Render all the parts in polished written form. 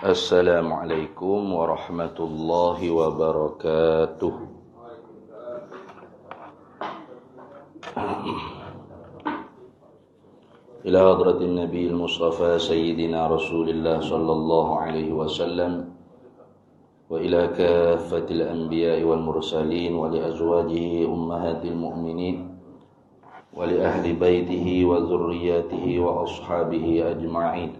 Assalamualaikum warahmatullahi wabarakatuh. Ila hadratin Nabi al-Mustafa Sayyidina Rasulillah sallallahu alaihi wasallam wa ila kaffatil anbiya'i wal mursalin wa li azwajihi ummahatil mu'minin wa li ahli baitihi wa dhurriyyatihi wa ashabihi ajma'in.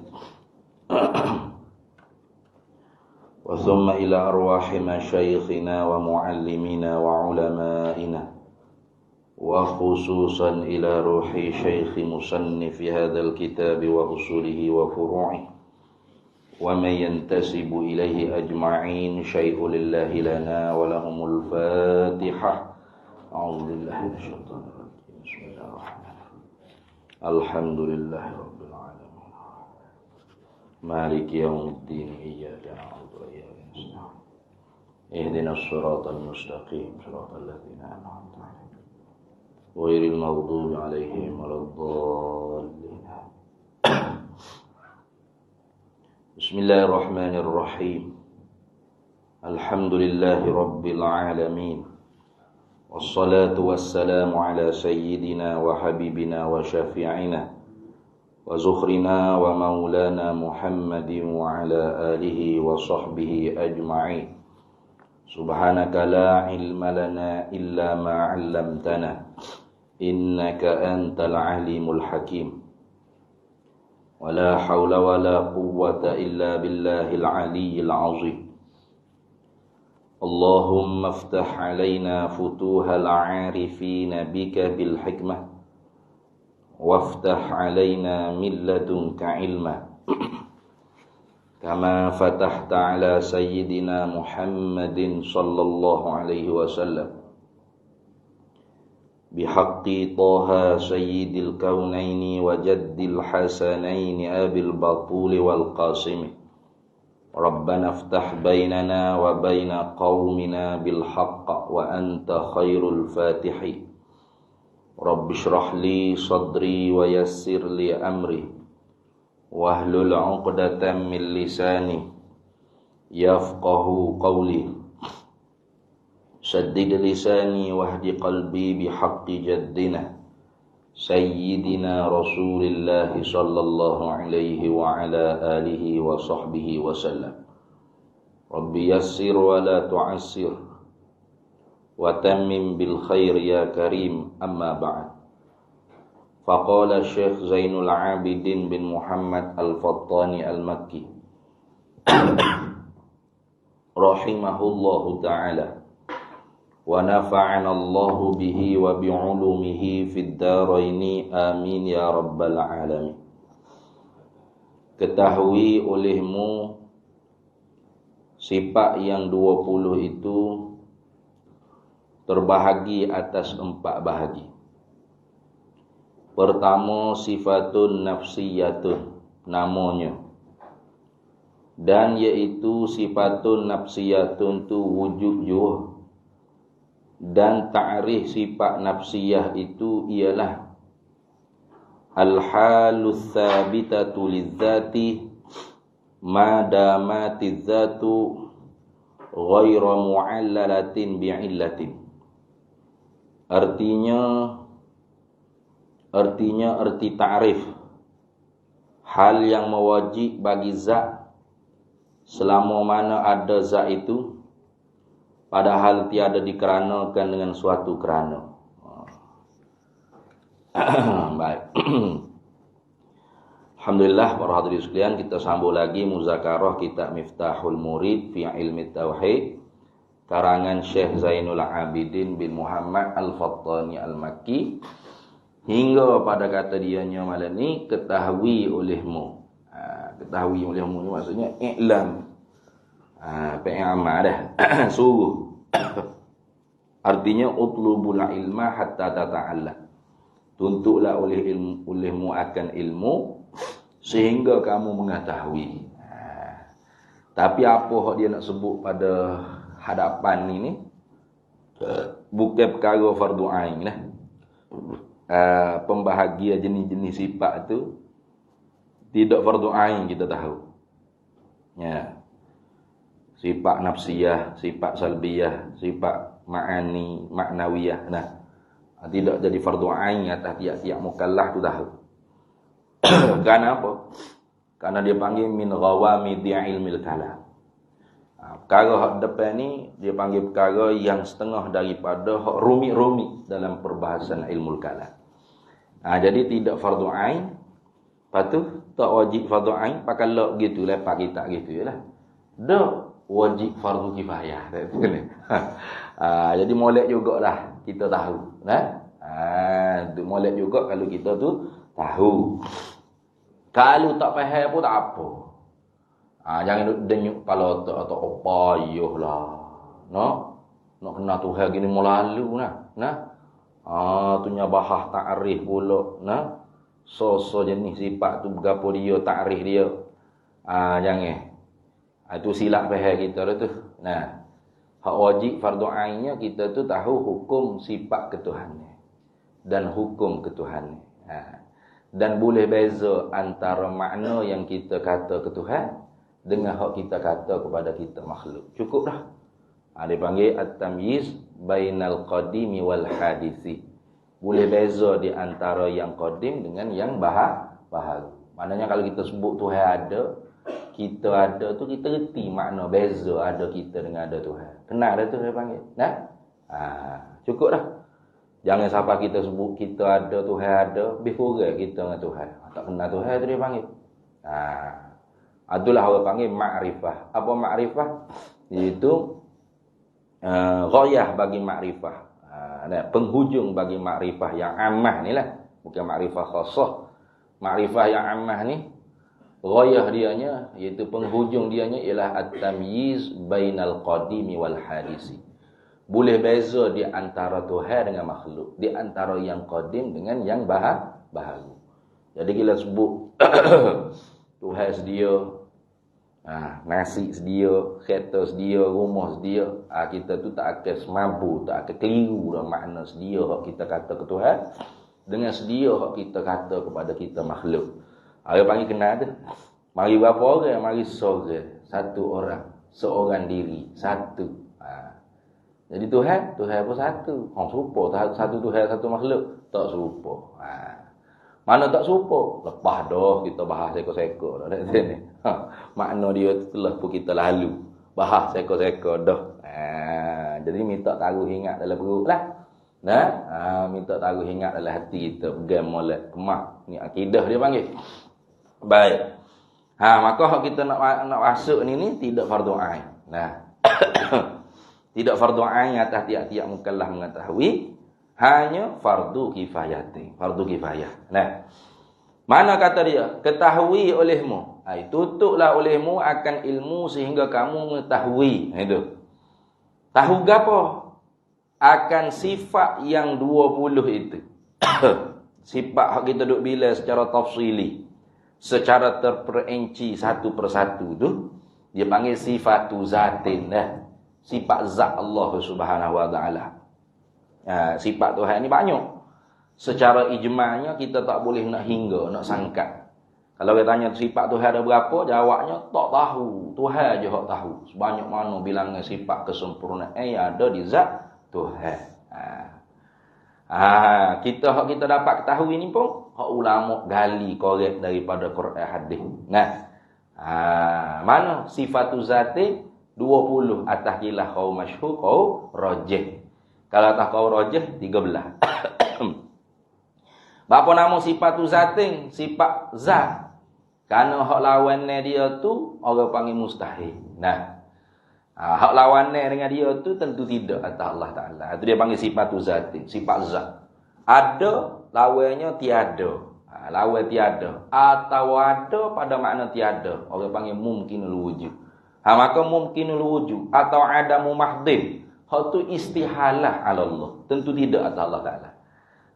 Wa thumma ila arwahi masyayikhina wa muallimina wa ulama'ina wa khususan ila ruhi syaikhi musannifi hadzal kitab wa usulihi wa furu'i wa man yantasibu ilaihi ajma'in syai'un lillahi lana wa lahumul fatihah. A'udzu billahi minasyaitonir rajim. Bismillahirrahmanirrahim. Alhamdulillahi rabbil alamin. Maliki yaumiddin. Iyyaka na'budu wa iyyaka nasta'in. Ihdinas siratal mustaqim, siratal ladzina an'amta 'alaihim ghairil maghdubi 'alaihim waladdallin. Bismillahirrahmanirrahim. Alhamdulillahi rabbil alamin. Wassalatu wassalamu ala sayyidina wa habibina wa syafi'ina wa zukhrina wa maulana Muhammadin wa ala alihi wa sahbihi ajma'in. Subhanaka la ilma lana illa ma 'allamtana innaka antal alimul hakim. Wa la hawla wa la quwwata illa billahil aliyyil azim. Allahumma iftah 'alaina futuhal 'arifina bika bil hikmah waftah 'alaina min ladunka 'ilma kama fatahta 'ala sayyidina Muhammadin sallallahu alaihi wasallam bihaqqi Taha sayyidil kaunaini wa jaddil hasanaini abil batuli wal qasimi. Rabbana iftah bainana wa baina qaumina bil haqq wa anta khairul fatihi. Rabbi shrah li sadri wa yassir li amri wahlul 'uqdatam min lisani yafqahu qawli. Saddid lisani wahdi qalbi bihaqqi jaddina Sayyidina Rasulillah sallallahu alaihi wa ala alihi wa sahbihi wa sallam. Rabbi yassir wa la tu'assir wa tammim bil khair ya karim, amma ba'd. Faqala Syekh Zainul Abidin bin Muhammad Al-Fattani Al-Makki rahimahullahu ta'ala wa nafa'ana Allahu bihi wa bi'ulumihi fid dharaini amin ya rabbal alamin. Ketahui olehmu sifat yang 20 itu terbahagi atas 4 bahagi. Pertama, sifatun nafsiyatun, namanya. Dan yaitu sifatun nafsiyatun tu wujud jua. Dan ta'rif sifat nafsiyah itu ialah al-halus tsabitatu lizzati ma damatiz zatu ghairu mu'allalatin bi'illatin. Arti ta'rif hal yang mewajib bagi zat selama mana ada zat itu, padahal tiada dikeranakan dengan suatu kerana. Baik. Alhamdulillah para hadirin sekalian, kita sambung lagi muzakarah kitab Miftahul Murid fi Ilmi Tauhid karangan Syekh Zainul Abidin bin Muhammad Al-Fattani Al-Makki, hingga pada kata dianya malam ni, ketahui olehmu. Ketahui olehmu ni maksudnya i'lam. Pengamal dah. Suruh. Artinya utlubul ilma hatta tata'allam. Tuntutlah olehmu akan ilmu sehingga kamu mengetahui. Tapi apa hak dia nak sebut pada hadapan ini? bukan perkara fardu ain lah. Pembahagia jenis-jenis sifat tu tidak fardu ain kita tahu. Ya. Sifat nafsiyah, sifat salbiyah, sifat ma'ani, maknawiyah. Nah, tidak jadi fardu ain atas tiap-tiap mukallaf tu tahu. Karena apa? Karena dia panggil min ghawamidi ilmil kalam. Perkara hak depan ni dia panggil perkara yang setengah daripada hak rumit-rumit dalam perbahasan ilmu kalam. Jadi tidak fardu ain. Lepas tu tak wajib fardu ain, pakai lok gitu lepas kita gitu jelah. Dak wajib fardu kifayah. Jadi molek jugalah kita tahu. Molek juga kalau kita tu tahu. Kalau tak faham pun tak apa. Jangan duk denyuk kepala otak atau apa lah. Nak kena Tuhan gini mau lalu tu nya bahah ta'rif pula so jenis sifat tu bergapo dia ta'rif dia. Jangan. Itu silap faham kita tu. Hak wajib fardu ainnya kita tu tahu hukum sifat ketuhanan dan hukum ketuhanan. Dan boleh beza antara makna yang kita kata ke Tuhan dengan hak kita kata kepada kita makhluk. Cukup dah. Dia panggil at-tamyiz bainal qadimi wal hadisi. Boleh beza di antara yang qadim dengan yang baharu. Maknanya kalau kita sebut Tuhan ada, kita ada tu kita reti makna beza ada kita dengan ada Tuhan. Kenal dah tu dia panggil. Cukup dah. Jangan sampai kita sebut kita ada, Tuhan ada, lebih kurang kita dengan Tuhan. Tak kenal Tuhan tu dia panggil. Itulah orang panggil ma'rifah. Apa ma'rifah? Iaitu ghayah bagi ma'rifah. Penghujung bagi ma'rifah yang ammah ni lah. Bukan ma'rifah khassah. Ma'rifah yang ammah ni, ghayah dianya, iaitu penghujung dianya ialah at-tamyiz bainal qadimi wal hadisi. Boleh beza di antara Tuhan dengan makhluk. Di antara yang qadim dengan yang baharu. Jadi kita sebut Tuhan sedia, nasi sedia, kereta sedia, rumah sedia. Kita tu tak akan semabur, tak akan keliru dalam makna sedia hak kita kata ke Tuhan dengan sedia hak kita kata kepada kita makhluk. Dia panggil kenal tu. Mari berapa orang? Mari seorang. Satu orang. Seorang diri. Satu. Jadi Tuhan pun satu. Serupa satu Tuhan, satu makhluk. Tak serupa. Mana tak serupa? Lepas dah kita bahas seko-seko dah sini. Makna dia telah pun kita lalu. Bahas seko-seko dah. Jadi minta taruh ingat dalam perut lah. Minta taruh ingat dalam hati kita. Pegang molek kemak. Ni akidah dia panggil. Baik. Maka hak kita nak masuk ni tidak fardu ain. Tidak fardu ain atas tiap-tiap mukallaf mengetahui, hanya fardu kifayah. Fardu kifayah. Mana kata dia? Ketahui olehmu. Tutuplah olehmu akan ilmu sehingga kamu mengetahui. Itu. Tahu gapo? Akan sifat yang 20 itu. Sifat hak kita duk bila secara tafsili, secara terperinci satu persatu tu, dia panggil sifatu zatin dah. Sifat zat Allah Subhanahu wa taala. Sifat Tuhan ni banyak. Secara ijma'nya kita tak boleh nak hingga, nak sangkat. Kalau kita tanya sifat Tuhan ada berapa, jawabnya tak tahu. Tuhan je hak tahu. Sebanyak mana bilangan sifat kesempurnaan yang ada di zat Tuhan. Kita dapat ketahui ni pun hak ulama gali korek daripada Quran hadis. Mana sifatu zati 20 atas kilah kau masyhur kau rajih. Kalau tak kau rajih 13. Bapa nama sifatu zatin, sifat zat. Karena hak lawannya dia tu orang panggil mustahil. Hak lawannya dengan dia tu tentu tidak atas Allah Taala. Itu dia panggil sifatu zatin, sifat zat. Ada lawannya tiada. Lawan tiada atau ada pada makna tiada. Orang panggil mungkinul wujud. Maka mungkinul wujud atau adamu mahdin. Hak tu istihalah ala Allah. Tentu tidak atas Allah Taala.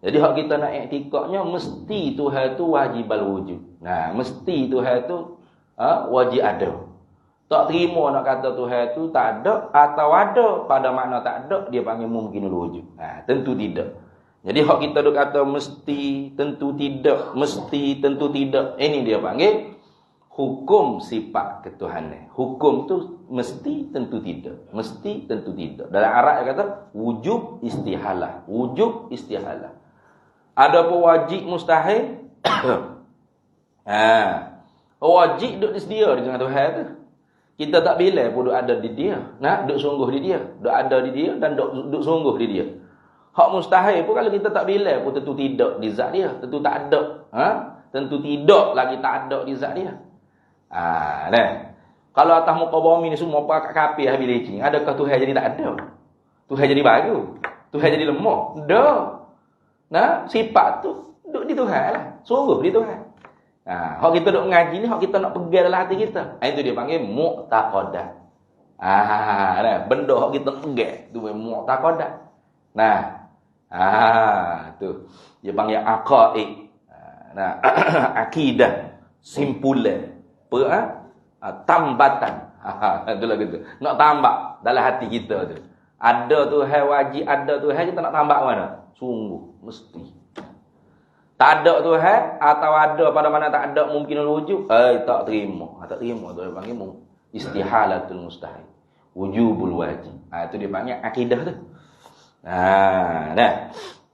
Jadi hak kita nak iktikadnya mesti Tuhan tu wajibal wujud. Mesti Tuhan tu wajib ada. Tak terima nak kata Tuhan tu tak ada atau ada pada makna tak ada, dia panggil mumkinul wujud. Tentu tidak. Jadi hak kita duk kata mesti, tentu tidak, mesti, tentu tidak. Ini dia panggil hukum sifat ketuhanan. Hukum tu mesti, tentu tidak. Mesti, tentu tidak. Dalam Arab dia kata wujub istihalah. Wujub istihalah. Ada apa wajib mustahil? Wajib duk disedia dengan Tuhan tu. Kita tak bila pun duk ada di dia. Duk sungguh di dia. Duk ada di dia dan duk sungguh di dia. Hak mustahil pun kalau kita tak bila pun tentu tidak di zat dia. Tentu tak ada. Tentu tidak lagi tak ada di zat dia. Kalau atas muka bumi ni semua pakai kapi habis lecing. Adakah Tuhan jadi tak ada? Tuhan jadi baru? Tuhan jadi lemah? Tak. Sifat tu duk di Tuhan lah. Sungguh di Tuhan. Hak kita duk mengaji ni, hak kita nak pegang dalam hati kita. Itu dia panggil mu'taqadah. Benda hak kita pegang tu mu'taqadah. Tu dia panggil aqaid. Akidah, simpulan, tambatan. Itulah gitu. Nak tambah dalam hati kita tu. Ada Tuhan wajib, ada Tuhan, kita nak tambah mana? Sungguh, mesti. Tak ada Tuhan atau ada pada mana tak ada mungkinul wujud, tak terima. Tak terima tu dia panggil istihalatul mustahil. Wujubul wajib. Itu dia panggil akidah tu.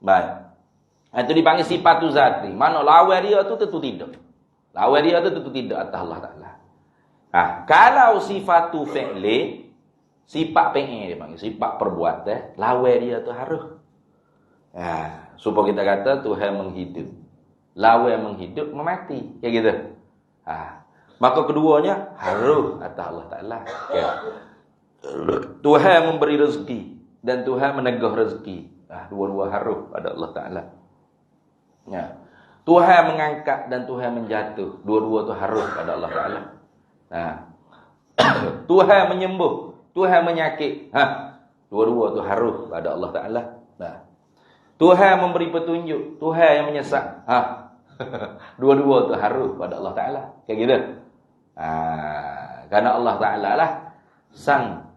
Baik. Itu dipanggil sifat zati. Mana lawan dia tu tentu tidak. Lawan dia tu tentu tidak atas Allah Taala. Kalau sifatu fi'li, sifat fi'il dia panggil, sifat perbuatan, lawan dia tu harus. Supaya kita kata Tuhan menghidup. Lawan menghidup, memati. Kayak gitu. Maka keduanya harus atas Allah Ta'ala. Tuhan memberi rezeki dan Tuhan menegah rezeki. Dua-dua harus pada Allah Ta'ala. Tuhan mengangkat dan Tuhan menjatuh. Dua-dua tu harus pada Allah Ta'ala. Tuhan menyembuh, Tuhan menyakit. Dua-dua tu harus pada Allah Ta'ala. Tuhan memberi petunjuk, Tuhan yang menyesat. Dua-dua tu harus pada Allah Ta'ala. Kayak gitu. Karena Allah Ta'ala lah sang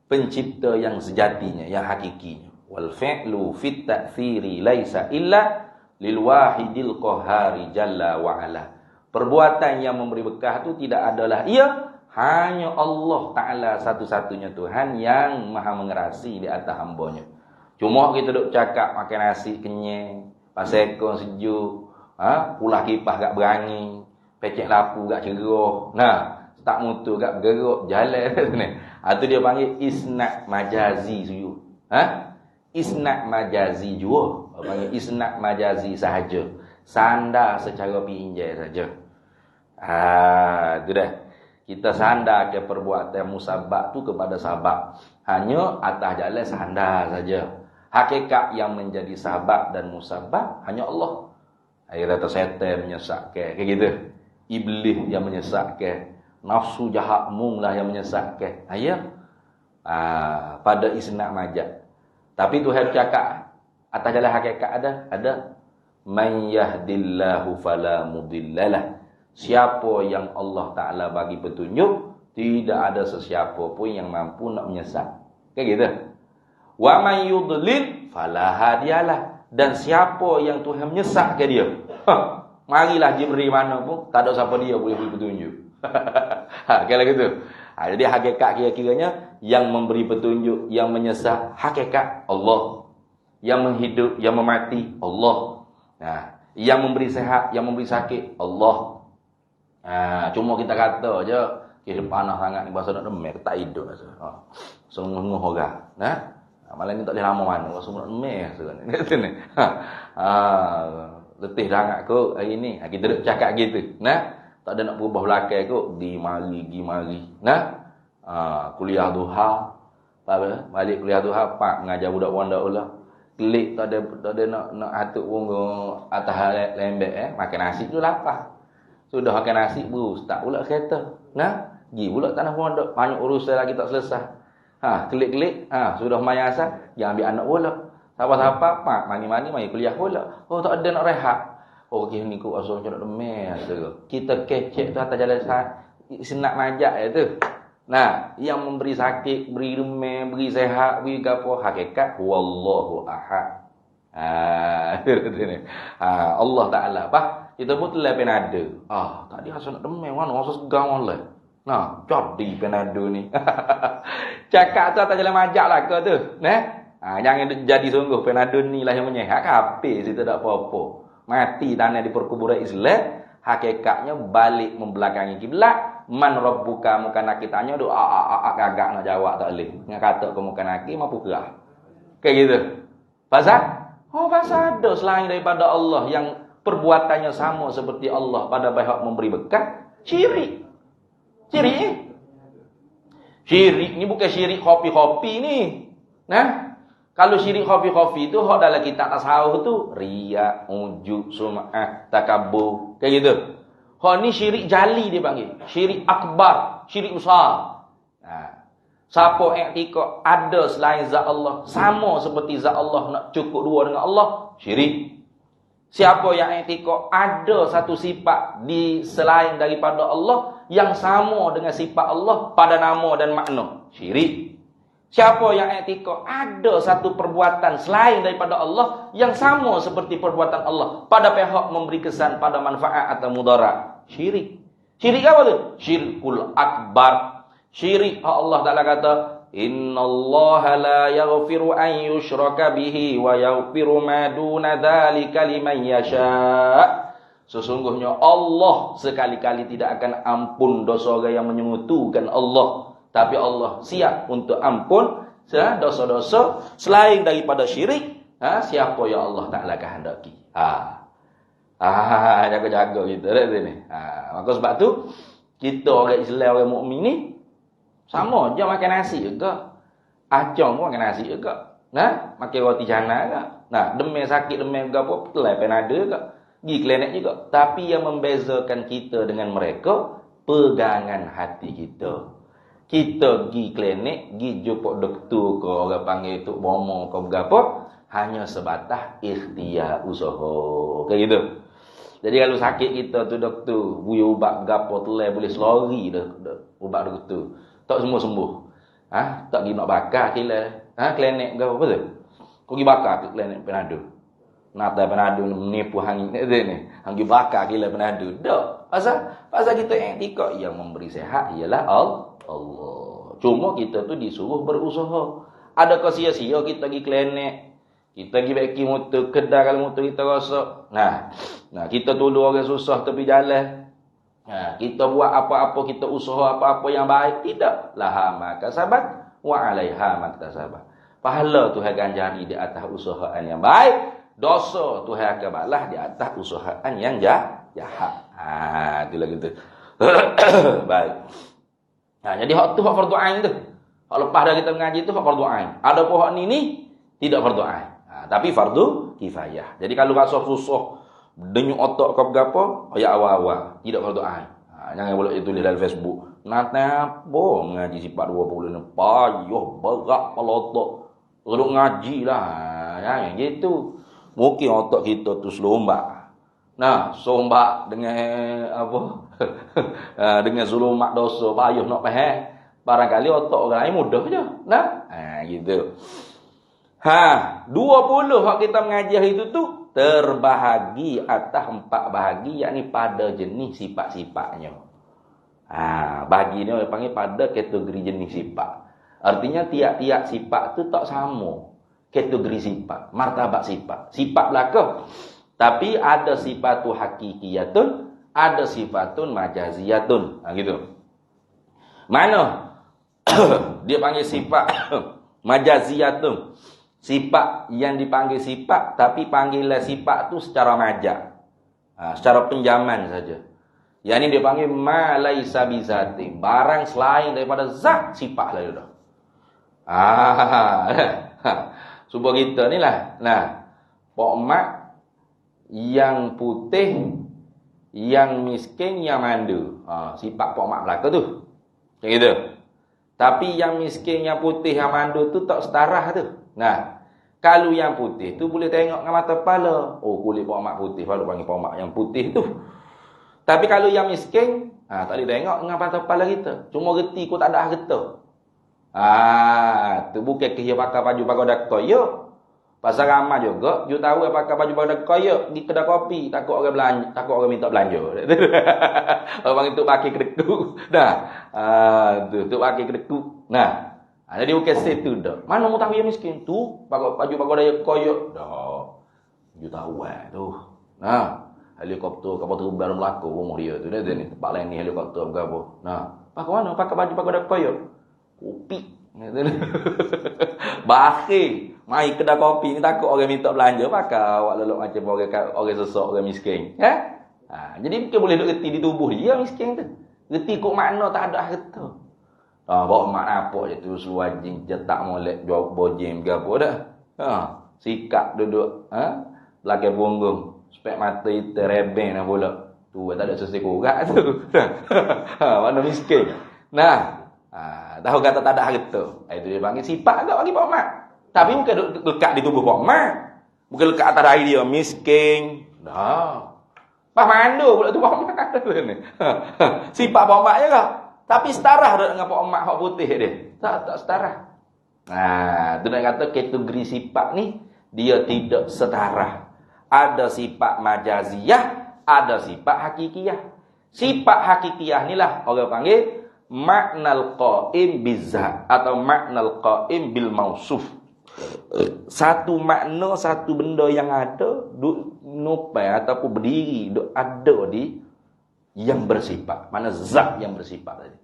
pencipta yang sejatinya, yang hakikinya. Wal fi'lu fit ta'thiri laisa illa lil wahidil qahari jalla wa ala. Perbuatan yang memberi bekah tu tidak adalah ia, hanya Allah Ta'ala satu-satunya Tuhan yang maha mengerasi di atas hambanya. Cuma kita duk cakap makan nasi kenyang, pasal ekor sejuk, pulah kipas gak berani, pecek lapu gak cerah. Tak mutu gak bergerak jalan ni. Itu dia panggil isnad majazi suyu. Isnad majazi jua. Panggil isnad majazi sahaja. Sandar secara pinjai saja. Itu dah. Kita sandar ke perbuatan musabab tu kepada sabab. Hanya atas jalan sandar saja. Hakikat yang menjadi sabab dan musabab hanya Allah. Akhirnya setan menyesatkan. Kayak gitu. Iblis yang menyesatkan. Nafsu jahatmu lah yang menyesatkan. Pada isnad majaz. Tapi Tuhan cakap atas jalan hakikat ada. Man yahdillahu fala mudhillalah. Siapa yang Allah Ta'ala bagi petunjuk, tidak ada sesiapa pun yang mampu nak menyesat. Kayak gitu. Wa man yudlil fala hadiyalah. Dan siapa yang Tuhan menyesatkan dia, marilah Jibril mana pun, tak ada siapa dia boleh beri petunjuk. Kalau gitu. Jadi hakikat kira-kiranya yang memberi petunjuk, yang menyesat, hakikat Allah. Yang menghidup, yang memati, Allah. Yang memberi sehat, yang memberi sakit, Allah. Cuma kita kata je, kira panas sangat ni, bahasa nak demik, tak hidup rasa. Sungguh-sungguh orang. Malam ni tak boleh lama mana, bahasa nak demik rasa ni. Letih sangat kot hari ni. Kita duduk cakap gitu. Tak ada nak berubah belakang kot. Gi mari. Kuliah duha. Balik kuliah duha, pak mengajar budak-budak ulah. Klik tak ada nak atuk bunga atas lembek makan nasi tu lapar. Sudah makan nasi start pula kereta. Gi pula tanah pondok. Banyak urusan lagi tak selesai. Klik. Sudah maya asal, jangan ambil anak pula. Siapa-siapa, pak mani-mani mari kuliah pula. Tak ada nak rehat. Okey ni kau asal macam nak demam. Kita kecek tu atas jalan isnad majaz tu. Nah, yang memberi sakit, beri demam, beri sehat, beri gapo, hakikat wallahu ahad. Allah Taala apa? Kita pun telah penado. Tadi asal nak demam, mana asal segang oleh. Nah, jadi penado ni. Cakap tu tak jalan majak lah ke tu. Jangan jadi sungguh penado ni lah yang menyehat. Kape situ tak apa-apa. Mati tanah di perkuburan Islam. Hakikatnya balik membelakangi kiblat. Man rabbuka muka nak kitanya doa gagak nak jawab tak boleh. Dengan kata ke muka nak mampu kerah. Kayak gitu. Pasal? Pasal ada selain daripada Allah yang perbuatannya sama seperti Allah pada pihak memberi berkat. Syirik. Syirik ni bukan syirik kopi-kopi ni. Kalau syirik kopi-kopi itu hak dalam kitab tasawuf tu riya, ujub, sum'ah, takabur, kayak gitu. Hak ni syirik jali dia panggil. Syirik akbar, syirik besar. Siapa i'tikad ada selain zat Allah sama seperti zat Allah nak cukup dua dengan Allah, syirik. Siapa yang i'tikad ada satu sifat di selain daripada Allah yang sama dengan sifat Allah pada nama dan makna, syirik. Siapa yang i'tikad ada satu perbuatan selain daripada Allah yang sama seperti perbuatan Allah pada pihak memberi kesan pada manfaat atau mudarat, syirik. Syirik apa tu? Syirkul akbar. Syirik Allah Ta'ala kata, innallaha la yaghfiru an yushraka bihi wa yaghfiru ma duna dzalika liman yasha. Sesungguhnya Allah sekali-kali tidak akan ampun dosa orang yang menyekutukan Allah. Tapi Allah siap untuk ampun dosa-dosa selain daripada syirik. Siapa yang Allah Ta'ala kehendaki. Jaga-jaga kita ni. Maka sebab tu kita orang Islam, orang mukmin ni sama je makan nasi juga. Acong pun makan nasi juga. Makan roti canai juga. Demam sakit, demam ke apa, pelai penada juga. Pergi klinik juga. Tapi yang membezakan kita dengan mereka, pegangan hati kita. Kita pergi klinik, pergi jumpa doktor ke, orang panggil tok bomo ke berapa, hanya sebatas ikhtiar usaha. Kayak gitu. Jadi kalau sakit kita tu doktor, bui ubat gapo telai boleh selari dah ubat doktor. Tak semua sembuh. Tak pergi nak bakar kila. Klinik ke apa tu? Kau pergi bakar ke klinik Panado. Nata Panado menipu hang ni. Hang pergi bakar kila Panado. Tak. Pasal kita i'tikad yang memberi sihat ialah Allah. Cuma kita tu disuruh berusaha. Adakah sia-sia kita pergi klinik? Kita pergi beki motor, kedai kalau motor kita rosak. Nah, kita tolong orang susah tepi jalan. Kita buat apa-apa, kita usaha apa-apa yang baik, tidak. Laha maka sabat wa alaiha maktasabat. Pahala Tuhan ganjari di atas usahaan yang baik, dosa Tuhan akan balas di atas usahaan yang jahat. Itulah gitu. Baik. Jadi hak tu hak fardu ain tu. Hak lepas dah kita mengaji tu hak fardu ain. Ada pun hak ni tidak fardu ain. Tapi fardu kifayah. Jadi kalau rasa susah denyuk otak ke berapa, ayat awal-awal tidak fardu ain. Jangan boleh tulis dalam Facebook. Nanti apa mengaji sifat 20 ni payah berat kepala otak. Perlu ngaji lah. Jangan gitu. Mungkin otak kita tu selombak. Sombak dengan apa? Dengan zulumat dosa payah nak faham. Barangkali otak orang lain mudah je. Gitu. 20 hak kita mengaji itu tu terbahagi atas 4 bahagi, yakni pada jenis sifat-sifatnya. Bahagi ni orang panggil pada kategori jenis sifat. Artinya tiap-tiap sifat tu tak sama kategori sifat, martabat sifat. Sifat belaka. Tapi ada sifatu hakikiyatun, ada sifatun majaziyatun. Gitu. Mana dia panggil sifat majaziyatun? Sifat yang dipanggil sifat, tapi panggilan sifat tu secara majaz. Secara penjaman saja. Yang ini dia panggil ma laisa bizati. Barang selain daripada zat sifat lah dah. Cuba kita ni lah. Pok mak yang putih, yang miskin, yang mandu. Sifat pok mak belaka tu. Macam gitu. Tapi yang miskin, yang putih, yang mandu tu tak setara tu. Kalau yang putih tu boleh tengok dengan mata kepala. Kulit pok mak putih, kalau panggil pok mak yang putih tu. Tapi kalau yang miskin, Tak boleh tengok dengan kepala kita. Cuma reti kau tak ada harta. Tu bukan dia pakai baju pagoda kaya. Pasal ramai juga, you tahu pakai baju pagoda kaya di kedai kopi, takut orang belanja, takut orang minta belanja. Orang itu pakai kedekut. Tu pakai kedekut. Jadi bukan situ dah. Mana mu tahu yang miskin tu pakai baju pagoda kaya. Dah. You tahu tu. Helikopter kapal terbang berlaku rumah dia tu dia ni tempat lain ni helikopter berapa. Pakai mana? Pakai baju pagoda kaya. Kopi. Bakhil. Mai kedai kopi ni takut orang minta belanja pakai awak lelok macam orang sesak, orang miskin. Jadi bukan boleh duk reti di tubuh dia miskin tu. Reti kok makna tak ada harta. Bawa mak apa je tu suajing cetak molek jual bojim ke apa dah. Sikap duduk belakang punggung. Spek mata itu rebeng nak pula. Tu tak ada sesuai korak tu. Mana miskin. Tahu kata tak ada harta. Itu dia panggil sifat agak bagi Pak Mat. Tapi bukan lekat di tubuh Pak Mat. Bukan lekat atas dahi dia. Miskin. Pak Mandu pula tu Pak Mat. Sifat Pak Mat je kah? Tapi setara dengan Pak Mat hak putih dia. Tak setara. Tu nak kata kategori sifat ni dia tidak setara. Ada sifat majaziyah, ada sifat hakikiyah. Sifat hakikiyah ni lah orang panggil maknal qaim bizat atau maknal qaim bil mausuf. Satu makna, satu benda yang ada duk nupai ataupun berdiri duk ada di yang bersifat. Mana zat yang bersifat tadi.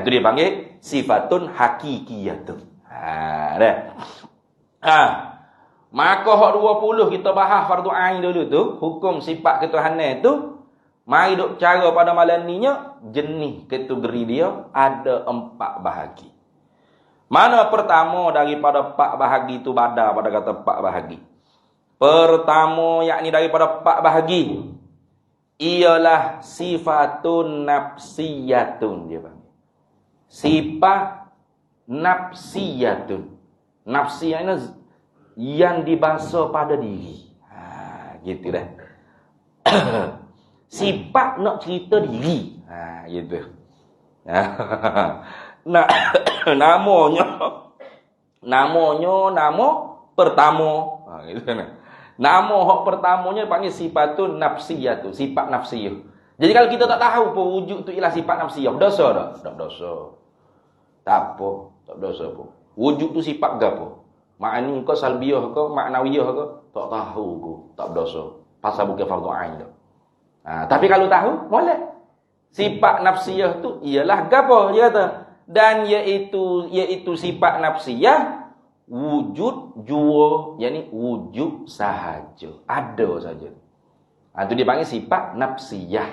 Itu dia panggil sifatun hakikiyatun. Maka hak 20 kita bahas fardu ain dulu tu, hukum sifat ketuhanan tu. Mari duk cara pada malam ni nya, jenis kategori dia ada 4 bahagi. Mana pertama daripada 4 bahagi tu bada pada kata 4 bahagi. Pertama yakni daripada 4 bahagi ialah sifatun nafsiyatun dia panggil. Sifat nafsiyatun. Nafsiyah ini yang dibasuh pada diri. Gitu dah. Sifat nak cerita diri. Gitu. Namanya nama pertama. Gitu kan. Nama hak pertamanya panggil sifatun nafsiyah tu, sifat nafsiyah. Jadi kalau kita tak tahu pun wujud tu ialah sifat nafsiyah, dosa tak? Tak dosa. Tak apa, tak dosa pun. Wujud tu sifat gapo? Makni kau salbiyah ke, maknawiyah ke? Tak tahu ku, tak dosa. Pasal bukan fardu ain dah. Tapi kalau tahu, boleh. Sifat nafsiyah tu ialah gapo dia kata? Dan iaitu sifat nafsiyah wujud jua, yakni wujud sahaja, ada saja. Itu dia panggil sifat nafsiyah.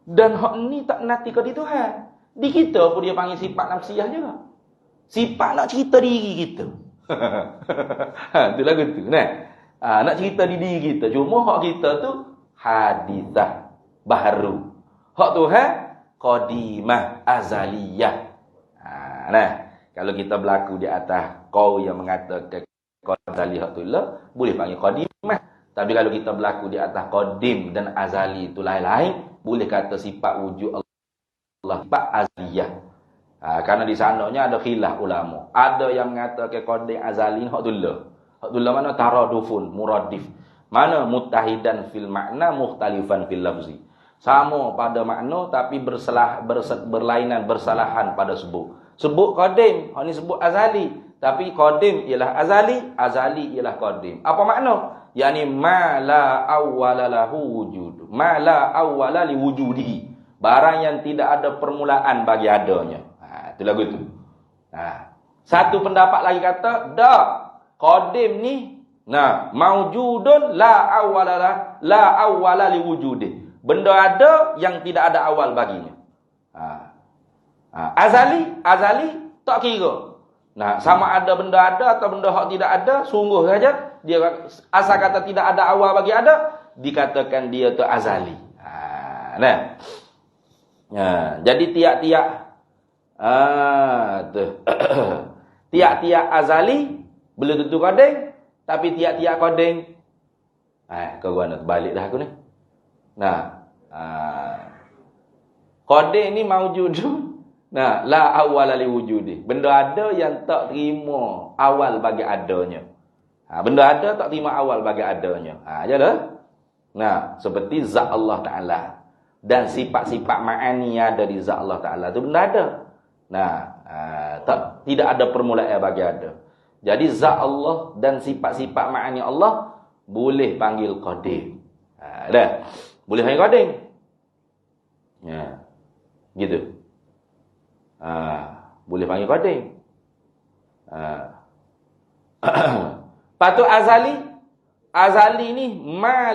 Dan hak ni tak nanti kau di Tuhan. Di kita pun dia panggil sifat nafsiyah juga. Sifat nak cerita diri kita. Itu lagu tu. Nak cerita diri kita. Cuma hak kita tu hadithah baharu. Hak Tuhan qadimah azaliyah. Kalau kita berlaku di atas kau yang mengatakan qadali hak tu lah, boleh panggil qadimah. Tapi kalau kita berlaku di atas qadim dan azali itu lain-lain, boleh kata sifat wujud Allah, sifat azaliyah. Karena di sananya ada khilaf ulama. Ada yang mengatakan qadim azali hak tu lah. Hak tu lah mana taradufun, muradif. Mana muttahidan fil makna, mukhtalifan fil lafzi. Sama pada makna tapi berlainan, bersalahan pada sebut. Sebut qadim, hak ni sebut azali. Tapi qadim ialah azali, azali ialah qadim. Apa makna? Yani ma la awwala lahu wujud. Ma la awwala li wujudihi. Barang yang tidak ada permulaan bagi adanya. Itu lagu tu. Satu pendapat lagi kata, dak. Qadim ni maujudun la awwala li wujudi. Benda ada yang tidak ada awal baginya. Azali tak kira. Sama ada benda ada atau benda hak tidak ada, sungguh saja dia asal kata tidak ada awal bagi ada, dikatakan dia tu azali. Jadi tiap-tiap tiap-tiap azali belum tentu qadim, tapi tiap-tiap qadim kau guna balik dah aku ni. Qadim ni maujudun. Nah, la awwala li wujudi. Benda ada yang tak terima awal bagi adanya. Benda ada tak terima awal bagi adanya. Ajalah. Nah, seperti zat Allah Ta'ala. Dan sifat-sifat ma'ani yang ada di zat Allah Ta'ala itu benda ada. Nah, tidak ada permulaan bagi ada. Jadi zat Allah dan sifat-sifat ma'ani Allah boleh panggil qadim. Dah. Boleh panggil qadim. Ya. Gitu. Boleh panggil qadim. Patut azali. Azali ni ma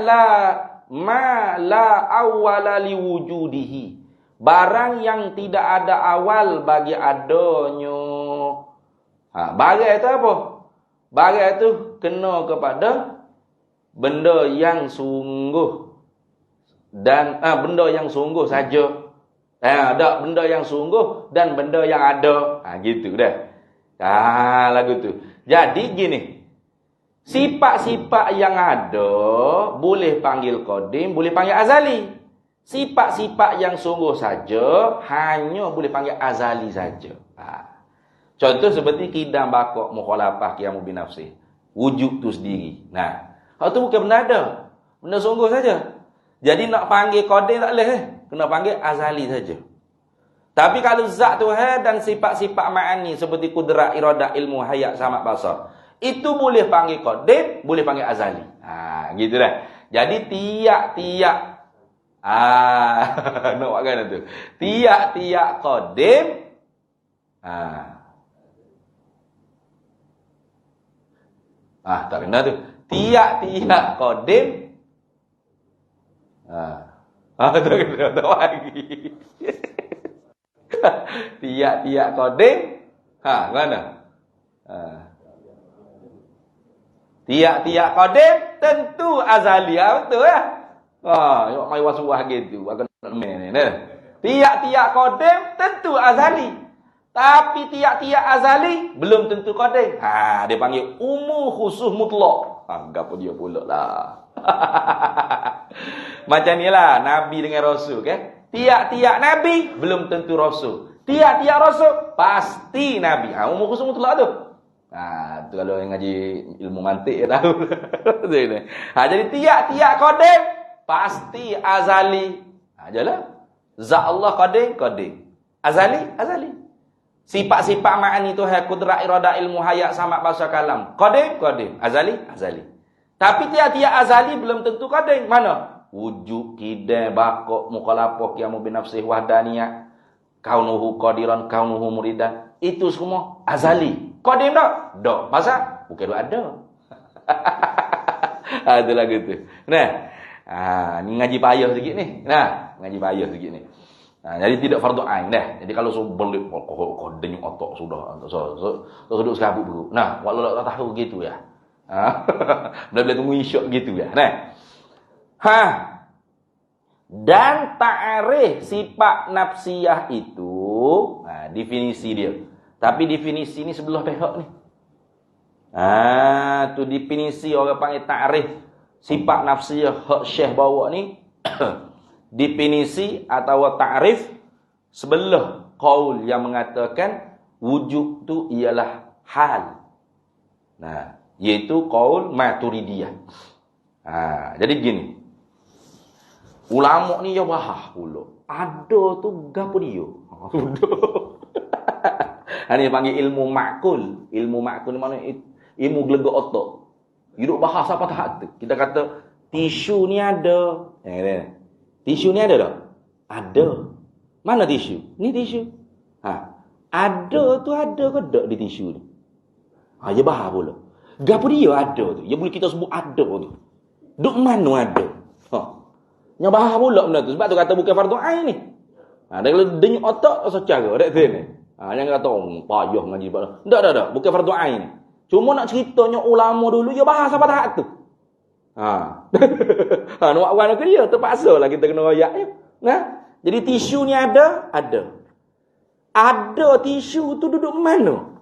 la awwala li wujudihi. Barang yang tidak ada awal bagi adanya. Barang itu apa? Barang itu kena kepada benda yang sungguh dan benda yang sungguh saja. Ada benda yang sungguh dan benda yang ada. Gitu dah. Lagu tu. Jadi gini. Sifat-sifat yang ada boleh panggil qadim, boleh panggil azali. Sifat-sifat yang sungguh saja hanya boleh panggil azali saja. Contoh seperti kidam bakok mukhalafah qiyamu binafsi. Wujud tu sendiri. Nah, hal tu bukan benda ada. Benda sungguh saja. Jadi nak panggil qadim tak boleh. Kena panggil azali saja. Tapi kalau zat Tuhan dan sifat-sifat ma'ani seperti kudrat, iradah, ilmu, hayat, samat, basar, itu boleh panggil qadim, boleh panggil azali. Gitu dah. Jadi tiap-tiap nak buat kan tu. Tiap-tiap qadim tak kena tu. Tiap-tiap qadim tak kena tak lagi. Tiap-tiap qadim mana? Tiap-tiap qadim tentu azali. Betul ya? Yok mai wasuah gitu. Akan main ni. Tiap-tiap qadim tentu azali. Tapi tiap-tiap azali belum tentu qadim. Dia panggil umum khusus mutlak. Gapo dia pula lah. Macam nilah Nabi dengan Rasul kan? Tiap-tiap Nabi belum tentu Rasul. Tiap-tiap Rasul pasti Nabi. Umum khusus mutlak tu. Tu kalau yang ngaji ilmu mantik ya tahu. Jadi tiap-tiap qadim pasti azali. Ajalah. Zat Allah qadim. Azali. Sifat-sifat ma'ani Tuhan, kudrat, iradah, ilmu, hayat, samat, basar, kalam. Qadim. Azali. Tapi tiap-tiap azali belum tentu qadim. Mana? Wujud, kidam, bakok, mukhalafah, qiyamu binafsih, wahdaniyah, kaunuhu qadiran, kaunuhu muridan. Itu semua azali. Qadim tak? Tak. Pasal? Bukan ada. Itu lagu tu. Nah. Ni ngaji payah sikit ni. Ngaji payah sikit ni. Jadi tidak fardu ain dah. Jadi kalau beli qadim otak sudah. So duduk sekabut dulu. Walau tak tahu gitu ya. Boleh tunggu isyak gitu ya. Dan ta'arif sifat nafsiyah itu, definisi dia. Tapi definisi ni sebelah pihak ni. Tu definisi orang panggil ta'arif sifat nafsiyah hak Syekh bawa ni. Definisi atau ta'arif sebelah qaul yang mengatakan wujud tu ialah hal. Iaitu qaul Maturidiyah. Jadi gini. Ulama ni dia bahas pula. Ada tu gapo dia? Ini panggil ilmu ma'kul. Ilmu ma'kul ni mana? Ilmu gelegak otak. Hidup bahas apa tak tu? Kita kata tisu ni ada. Tisu ni ada tak? Ada. Mana tisu? Ni tisu. Ada tu ada ke tak di tisu ni? Dia bahas pula. Gapo dia ada tu? Dia boleh kita sebut ada tu. Duk mana ada? Nya bahas pula benda tu. Sebab tu kata bukan fardu ain ni. Kalau denyut otak secara dak ni. Yang kata payah ngaji sebab. Tak. Bukan fardu ain. Cuma nak ceritanya ulama dulu dia bahas apa tak tu. Nak buat orang ke dia terpaksalah kita kena royak je. Jadi tisu ni ada. Ada tisu tu duduk mana?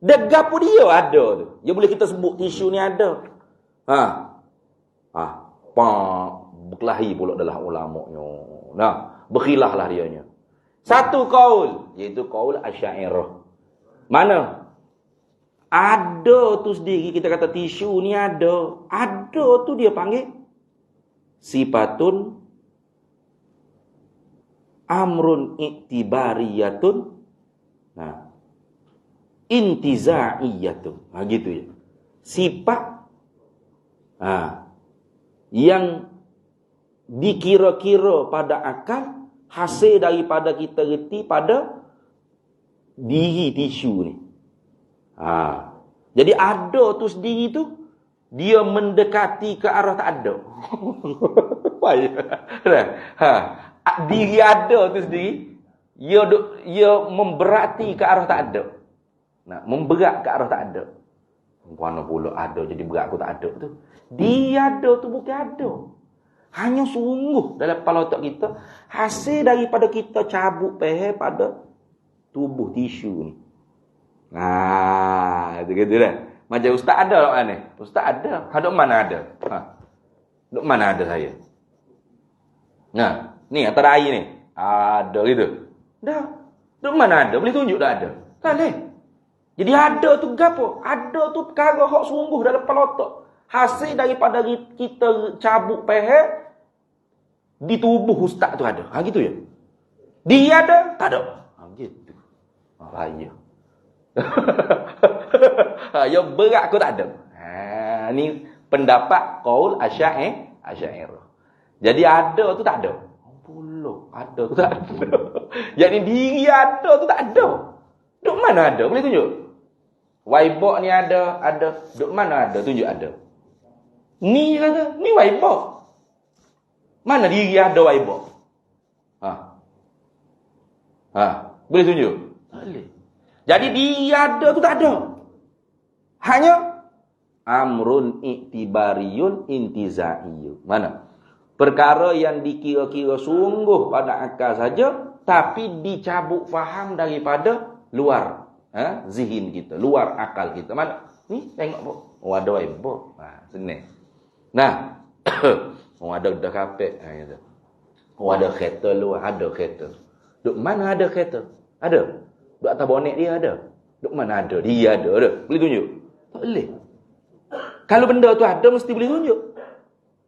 Degapo dia ada tu. Dia boleh kita sebut tisu ni ada. Berkelahi pula adalah ulamanya. Berkhilaflah dianya. Satu kaul, yaitu kaul Asy'ariyah. Mana? Ada tu sendiri, kita kata tisu ni ada. Ada tu dia panggil sifatun amrun iktibariyatun, nah, intiza'iyatun. Nah, gitu ya. Sifat yang dikira-kira pada akal, hasil daripada kita reti pada diri tisu ni. Jadi ada tu sendiri tu, dia mendekati ke arah tak ada. Diri ada tu sendiri, ia memberati ke arah tak ada. Nah, memberat ke arah tak ada. Mana pula ada jadi berat aku tak ada tu. Dia ada tu bukan ada. Hanya sungguh dalam kepala otak kita, hasil daripada kita cabut peher pada tubuh tisu ni. Gitu dah. Macam ustaz ada tak mana? Ustaz ada. Duk mana ada? Duk mana ada saya? Nah, ni antara air ni. Ada gitu. Dah. Duk mana ada? Boleh tunjuk tak ada? Tak boleh. Jadi ada tu gapo? Ada tu perkara hak sungguh dalam kepala otak. Hasil daripada kita cabut peher di tubuh ustaz tu ada. Gitu ya. Dia ada? Tak ada. Gitu. Bahaya. Yang berat aku tak ada. Ni pendapat qaul Asy'ariyah. Jadi ada tu tak ada. Puluh ada tu tak ada. Jadi diri ada tu tak ada. Duk mana ada? Boleh tunjuk? Waibok ni ada. Duk mana ada? Tunjuk ada. Ni kata, ni waibok. Mana diri ada waibok? Boleh tunjuk? Tak boleh. Jadi dia ada tu tak ada. Hanya amrun iktibariyun intiza'iyun. Mana? Perkara yang dikira-kira sungguh pada akal saja, tapi dicabut faham daripada luar zihin kita, luar akal kita. Mana? Ni tengok pun. Oh ada waibok. Senang. Nah. Oh ada dah kapek. Oh ada kereta luar, ada kereta. Duk mana ada kereta? Ada. Duk atas bonet dia ada. Duk mana ada? Dia ada. Boleh tunjuk? Tak boleh. Kalau benda tu ada, mesti boleh tunjuk.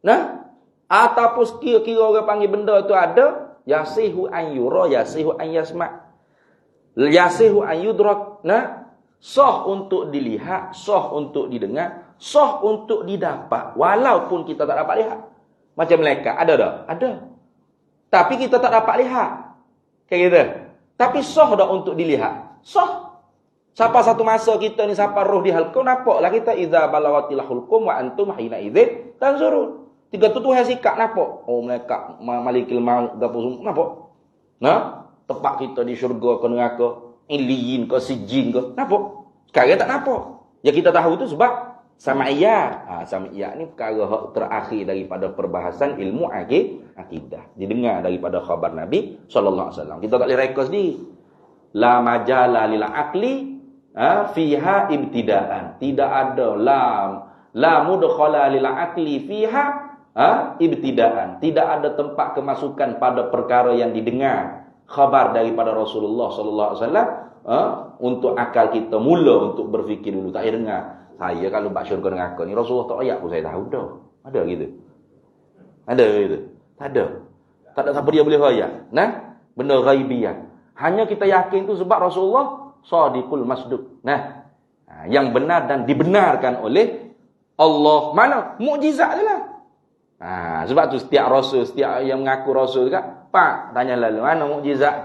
Nah? Ataupun kira-kira orang panggil benda tu ada, yasihu an yura, yasihu an yasma'. Yasihu an yudrak. Nah? Sah untuk dilihat, sah untuk didengar, sah untuk didapat. Walaupun kita tak dapat lihat. Macam malaikat. Ada tak? Ada. Tapi kita tak dapat lihat. Kayak gitu. Tapi sah dah untuk dilihat. Sah. Siapa satu masa kita ni siapa roh di halqum, nampaklah kita idza balagatil hulqum wa antum hina idzin tanzurun. Tiga tu Tuhan sikap nampak. Oh malaikat malikil maut gapo semua nampak. Nah, tempat kita di syurga ke neraka, iliyin ke sijin ke, nampak. Sekarang tak nampak. Yang kita tahu tu sebab sama'iyat. Sama'iyat ni perkara hak terakhir daripada perbahasan ilmu akidah. Didengar daripada khabar Nabi sallallahu alaihi wasallam. Kita tak boleh reka sendiri. La majala lil aqli fiha ibtidaan. Tidak ada la mudkhala lil aqli fiha ibtidaan. Tidak ada tempat kemasukan pada perkara yang didengar khabar daripada Rasulullah sallallahu alaihi wasallam untuk akal kita mula untuk berfikir dulu. Tak payah dengar. Saya kalau bak syurga neraka ni Rasulullah tak ayat pun saya tahu dah. Ada gitu. Ada gitu. Tak ada. Tak ada siapa dia boleh ayat. Nah, benda ghaibiyah. Hanya kita yakin tu sebab Rasulullah shadiqul masduq. Nah, yang benar dan dibenarkan oleh Allah. Mana? Mukjizat jelah. Sebab tu setiap rasul, setiap yang mengaku rasul dekat, Pak, tanya lalu, mana mukjizat?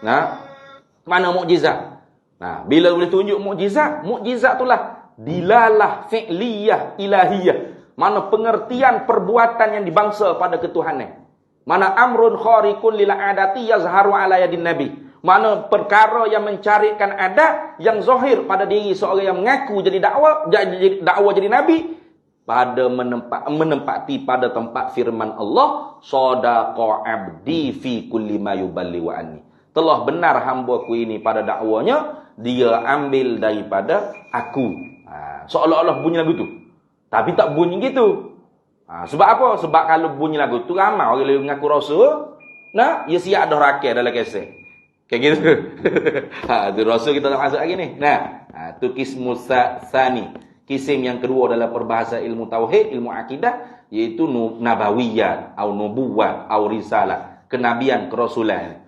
Nah, mana mukjizat? Nah, bila boleh tunjuk mukjizat, mukjizat itulah dilalah fi'liyah ilahiyah. Mana pengertian perbuatan yang dibangsa pada ketuhanan. Mana amrun khariqun lil adati yazharu ala yadin nabi. Mana perkara yang mencarikan adat yang zahir pada diri seorang yang mengaku jadi dakwah jadi nabi pada menempati pada tempat firman Allah, sadaqa abdi fi kulli ma yuballi wa anni. Telah benar hamba-Ku ini pada dakwanya, dia ambil daripada aku. Seolah-olah bunyi lagu tu. Tapi tak bunyi gitu. Sebab apa? Sebab kalau bunyi lagu tu ramai orang yang mengaku rasul, nah, dia siap dah rakyat dalam keset. Kayak gitu. Tu Rasul kita tak masuk lagi ni. Nah, tu kismus sani. Kisim yang kedua dalam perbahasa ilmu tauhid, ilmu akidah, iaitu nabawiyat, atau nubuwat, atau risalah, kenabian, kerasulan.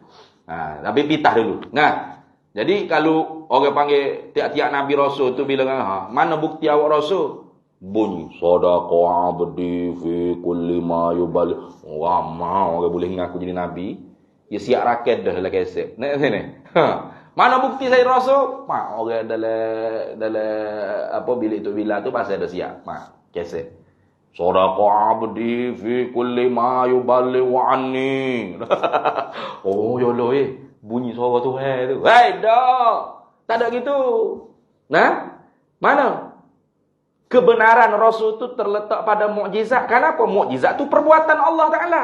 Tapi pitah dulu. Nah, jadi kalau orang panggil tiap-tiap nabi rasul tu bila mana bukti awak rasul? Bunyi sadaqah abdi fi kulli ma yubali. Wah, mau orang boleh ngaku jadi nabi? Ya siap rakyat dah lah kesep. Nak sini. Mana bukti saya rasul? Mak orang dalam apa bilik tu bila tu pasal dah siap. Mak kesep. Sadaqa abdi fi kulli ma yuballighu anni. Oh ya Allah bunyi suara Tuhan tu. Hei dah. Tak ada gitu. Nah? Mana? Kebenaran rasul tu terletak pada mukjizat. Kenapa? Mukjizat tu perbuatan Allah Taala.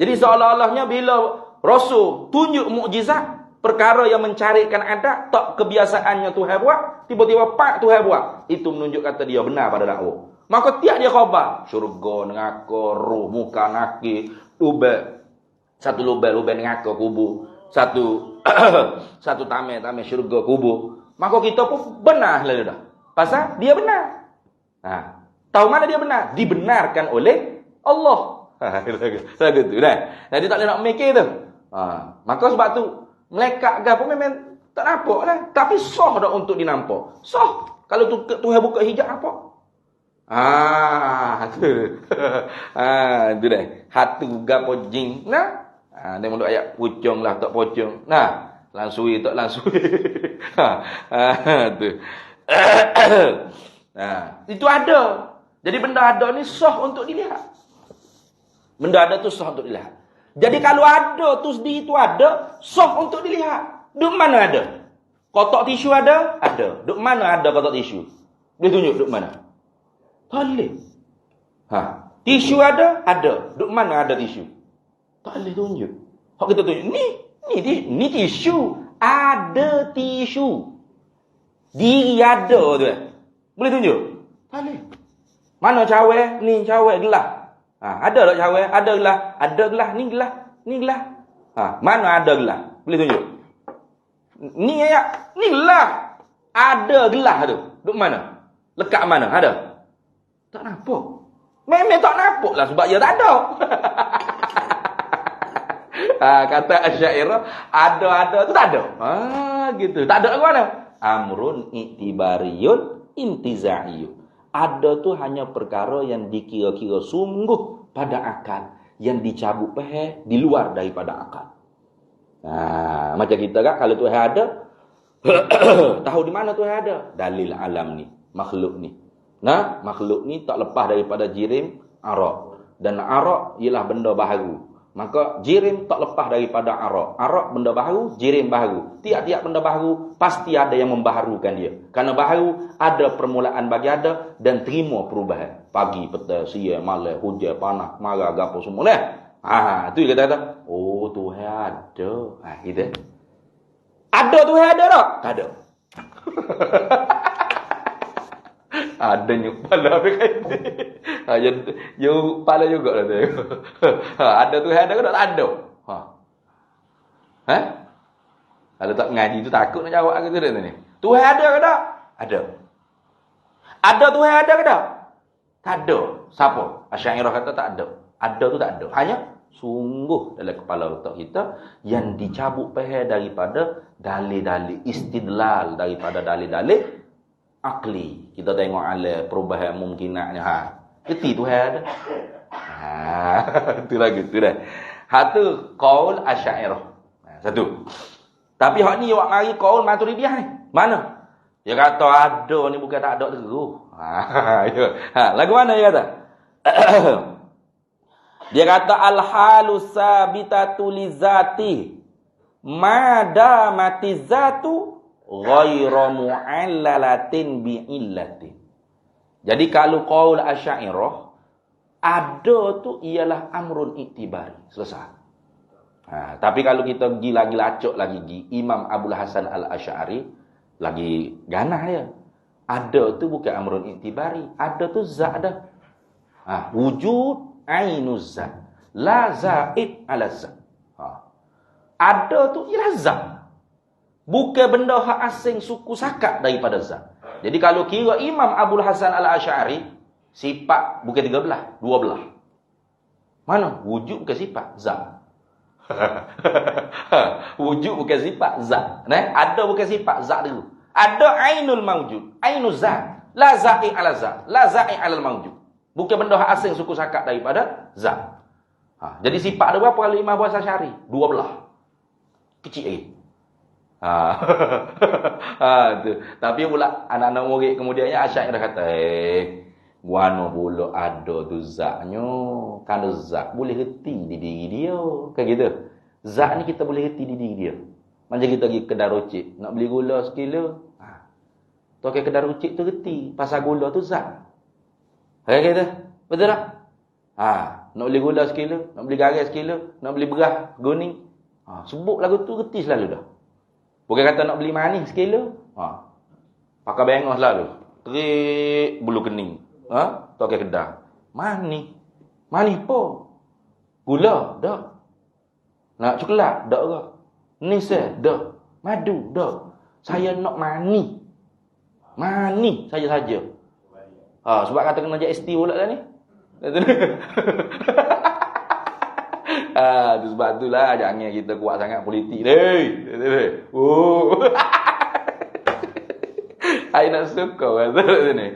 Jadi seolah-olahnya bila rasul tunjuk mukjizat, perkara yang mencarikan adat, tak kebiasaannya Tuhan buat, tiba-tiba pak Tuhan buat. Itu menunjuk kata dia benar pada dakwah. Maka tiap dia khabar, syurga neraka, roh, muka, naki, lubang. Satu lubang neraka kubur, satu satu tamai syurga kubur. Maka kita pun benar lah dah. Pasal dia benar. Tahu mana dia benar? Dibenarkan oleh Allah. Gitu dah. Jadi tak boleh nak mikir tu. Maka sebab tu melekat ke apa memang tak nampak lah. Tapi sah dah untuk dinampak. Sah. Kalau Tuhan buka hijab apa? Tu. Tu dah. Hatu gapo jing. Nah. Dia mula ayat pucung lah tak pucung. Nah. Langsui tak langsui. Tu. Itu ada. Jadi benda ada ni sah untuk dilihat. Benda ada tu sah untuk dilihat. Jadi kalau ada tu sendiri tu ada, sah untuk dilihat. Duk mana ada? Kotak tisu ada? Ada. Duk mana ada kotak tisu? Dia tunjuk duk mana? Tak boleh. Tisu ada? Ada. Duk mana ada tisu? Tak boleh tunjuk. Hak kita tunjuk. Ni tisu. Ada tisu. Diri ada tu. Boleh tunjuk? Tak boleh. Mana cawe? Ni cawe gelas. Ada tak cawe? Ada gelas. Ada gelas. Ni gelas. Ni gelas. Mana ada gelas? Boleh tunjuk? Ni ayat. Ni gelas. Ada gelas tu. Duk mana? Lekat mana? Ada? Tak nampak. Memang tak nampak lah sebab dia tak ada. Kata Asy'ariyah, ada tu tak ada. Gitu. Tak ada ke mana? Amrun i'tibariyun intiza'iyun. Ada tu hanya perkara yang dikira-kira sungguh pada akal, yang dicabut di luar daripada akal. Macam kita kan kalau Tuhan ada, tahu di mana Tuhan ada? Dalil alam ni, makhluk ni. Makhluk ni tak lepas daripada jirim, arak. Dan arak ialah benda baharu. Maka jirim tak lepas daripada arak. Arak benda baharu, jirim baharu. Tiap-tiap benda baharu pasti ada yang membaharukan dia. Kerana baharu ada permulaan bagi ada dan terima perubahan. Pagi, petang, siang, malam, hujan, panas, marah, gapo semua lah. Tu dia kata, oh Tuhan ada. Gitu. Ada Tuhan ada tak? Tak ada. Ada nyuk pala you pala juga lah tu. Ada Tuhan ada ke tak? Tak ada. Kalau tak mengaji tu takut nak jawab ke tu ni. Tuhan ada ke tak? Ada. Ada Tuhan ada ke tak? Tak ada. Siapa? Asy'ariyah kata tak ada. Ada tu tak ada. Hanya sungguh dalam kepala otak kita yang dicabut daripada dalil-dalil istidlal, daripada dalil-dalil akli. Kita tengok ala perubahan mungkinatnya. Keti Tuhan ada. Itu lagi tu dah. Tu qaul Asy'ariyah. Satu. Tapi hak ni awak mari qaul Maturidiyah ni. Mana? Dia kata ada ni bukan tak ada terus. Lagu mana dia kata? Dia kata al-halu sabitatu lizati madamati zatu ghairu mu'allalatin bi'illatin. Jadi kalau qaul Asy'ariyah ada tu ialah amrun iktibari. Selesai. Tapi kalau kita pergi lagi lacok lagi Imam Abul Hasan Al-Asy'ari lagi ganah ya. Ada tu bukan amrun iktibari, ada tu zat dah. Wujud ainuz zat, la zaid ala zat. Ada tu ialah zat. Bukan benda hak asing suku sakat daripada zat. Jadi kalau kira Imam Abul Hasan Al-Asy'ari, sifat bukan 13, 12. Mana? Wujud bukan sifat, zat. Wujud bukan sifat, zat. Ada bukan sifat, zat dulu. Ada ainul mawjud, ainul zat. La za'i ala zat, la za'i ala mawjud. Bukan benda hak asing suku sakat daripada zat. Jadi sifat ada berapa kalau Imam Abul Hasan Al-Asy'ari? 12. Kecil lagi. Tu. Tapi pula anak-anak murid kemudiannya Asy'ari kata, guano pula ada tu zatnya. Kalau zat boleh reti di diri dia. Kan gitu. Zat ni kita boleh reti di diri dia. Macam kita pergi kedai rocik, nak beli gula sekilo. Tu ke kedai rocik tu reti, pasal gula tu zat. Kan gitu. Betul tak? Nak beli gula sekilo, nak beli garam sekilo, nak beli beras, kuning. Sebut lagu tu reti selalu dah. Bukan kata nak beli manis sekilo. Pakai bengos selalu. Terik bulu kening. Tu ke kedai. Manis. Manis apa? Gula, dak. Nak coklat, dak ke? Nisah, dak. Madu, dak. Saya nak manis. Manis saya saja. Sebab kata kena JST pula dah ni. Tu sebab itulah jangan kita kuat sangat politik ni. Saya nak suka kata ni.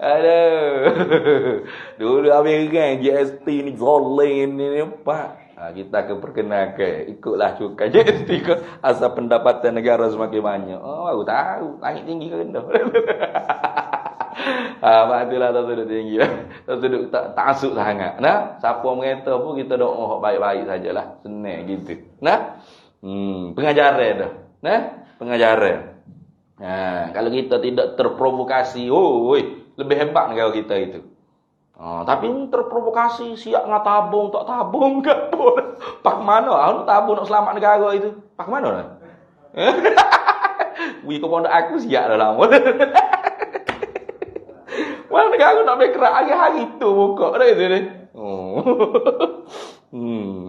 Aduh. Dulu Amerika GST ni zoling ni pak. Kita akan perkenalkan ikutlah cukai GST ke asal pendapatan negara semakin banyak. Aku tahu langit tinggi ke rendah. Itulah tak sudut tinggi. Tak sudut tak asuk sangat. Siapa mengata pun kita doa baik-baik sajalah. Senang gitu. Pengajaran dah. Pengajaran. Kalau kita tidak terprovokasi, lebih hebat negara kita itu. Tapi terprovokasi, siap nak tabung, tak tabung ke apa? Pak mana? Nak tabung nak selamat negara itu. Pak mana dah? Wih, komando aku siap dah lama. Mana negara nak bergerak hari-hari tu buka dah itu ni.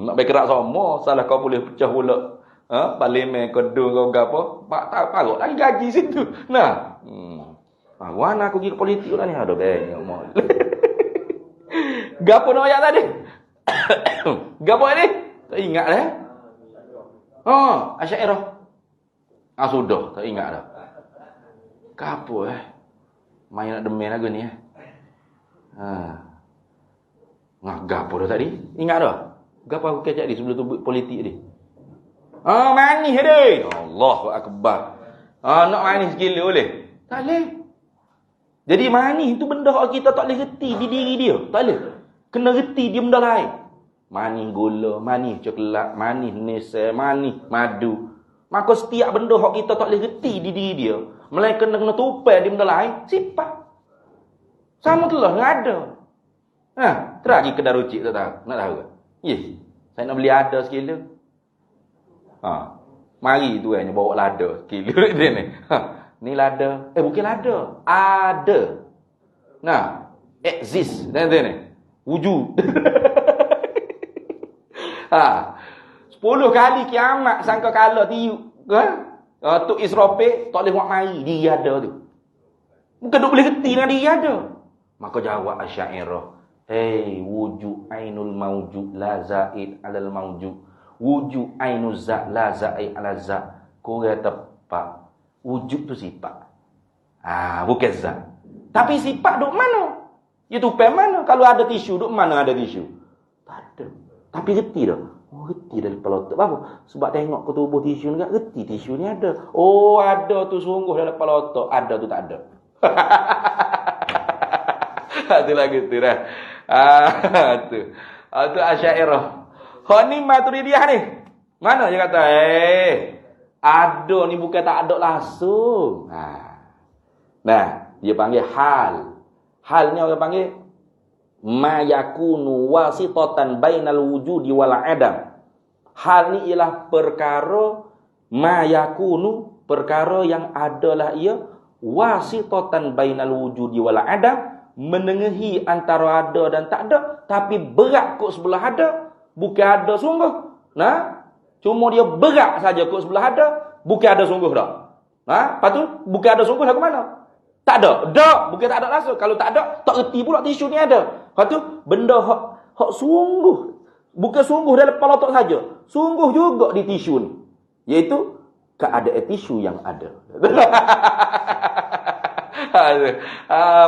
Nak bergerak sama, salah kau boleh pecah pula. Parlimen kedung kau apa? Pak tak parut lagi gaji situ. Wana aku pergi ke politik lah ni. Aduh banyak mau. Gapo nak ayat tadi? Gapo ni? Tak ingat dah. Asy'ariyah. Sudah, tak ingat dah. Gapo main nak demen lagu ni gapo dah tadi? Ingat dah. Gapo aku kecak di sebelum tu politik ni? Manis dia. Allahu akbar. Nak manis gila boleh? Tak boleh. Jadi manis tu benda kita tak boleh reti di diri dia. Tak boleh. Kena reti dia benda lain. Manis gula, manis coklat, manis nisa, manis madu. Maka setiap benda hak kita tak boleh reti di diri dia, melainkan kena tupai di benda lain, sifat. Sama tu lah, ada. Teragi kedai rucik tak tahu. Nak tahu ke? Yes. Saya nak beli ada sekilo. Mari tu bawa lada sekilo dia ni. Ni lada. Bukan lada. Ada. Exist. Dia ni. Wujud. 10 kali kiamat sangka kala tiup. Tok Israfil tak boleh buat mari. Dia ada tu. Bukan duk boleh reti dengan dia ada. Maka jawab Asy'ariyah. Wujud ainul mawjud la zaid alal mawjud. Wujud ainul zat la zaid ala zat. Korang tepat. Wujud tu sifat. Bukan zat. Tapi sifat duk mana? Ya tupai mana? Kalau ada tisu, duk mana ada tisu? Tak ada. Tapi reti dah. Reti dari kepala otak. Apa? Sebab tengok ke tubuh tisu ni, reti tisu ni ada. Ada tu sungguh dalam kepala otak. Ada tu tak ada. Itulah gitu dah. Tu Asy'ariyah. Ni Maturidiyah ni. Mana dia kata? Ada ni bukan tak ada langsung. Dia panggil hal. Hal ni orang panggil ma yakunu wasitatan bainal wujudi wal adam. Hal ni ialah perkara ma yakunu, perkara yang adalah ia wasitatan bainal wujudi wal adam, menengahi antara ada dan tak ada, tapi berat kot sebelah ada, bukan ada sungguh. Cuma dia berak saja kot sebelah ada, bukan ada sungguh dah. Lepas tu, bukan ada sungguh dah ke mana? Tak ada. Dak, bukan tak ada rasa. Kalau tak ada, tak erti pula tisu ni ada. Lepas tu, benda hak sungguh. Bukan sungguh dalam kepala otak saja. Sungguh juga di tisu ni. Iaitu, keadaan tisu yang ada.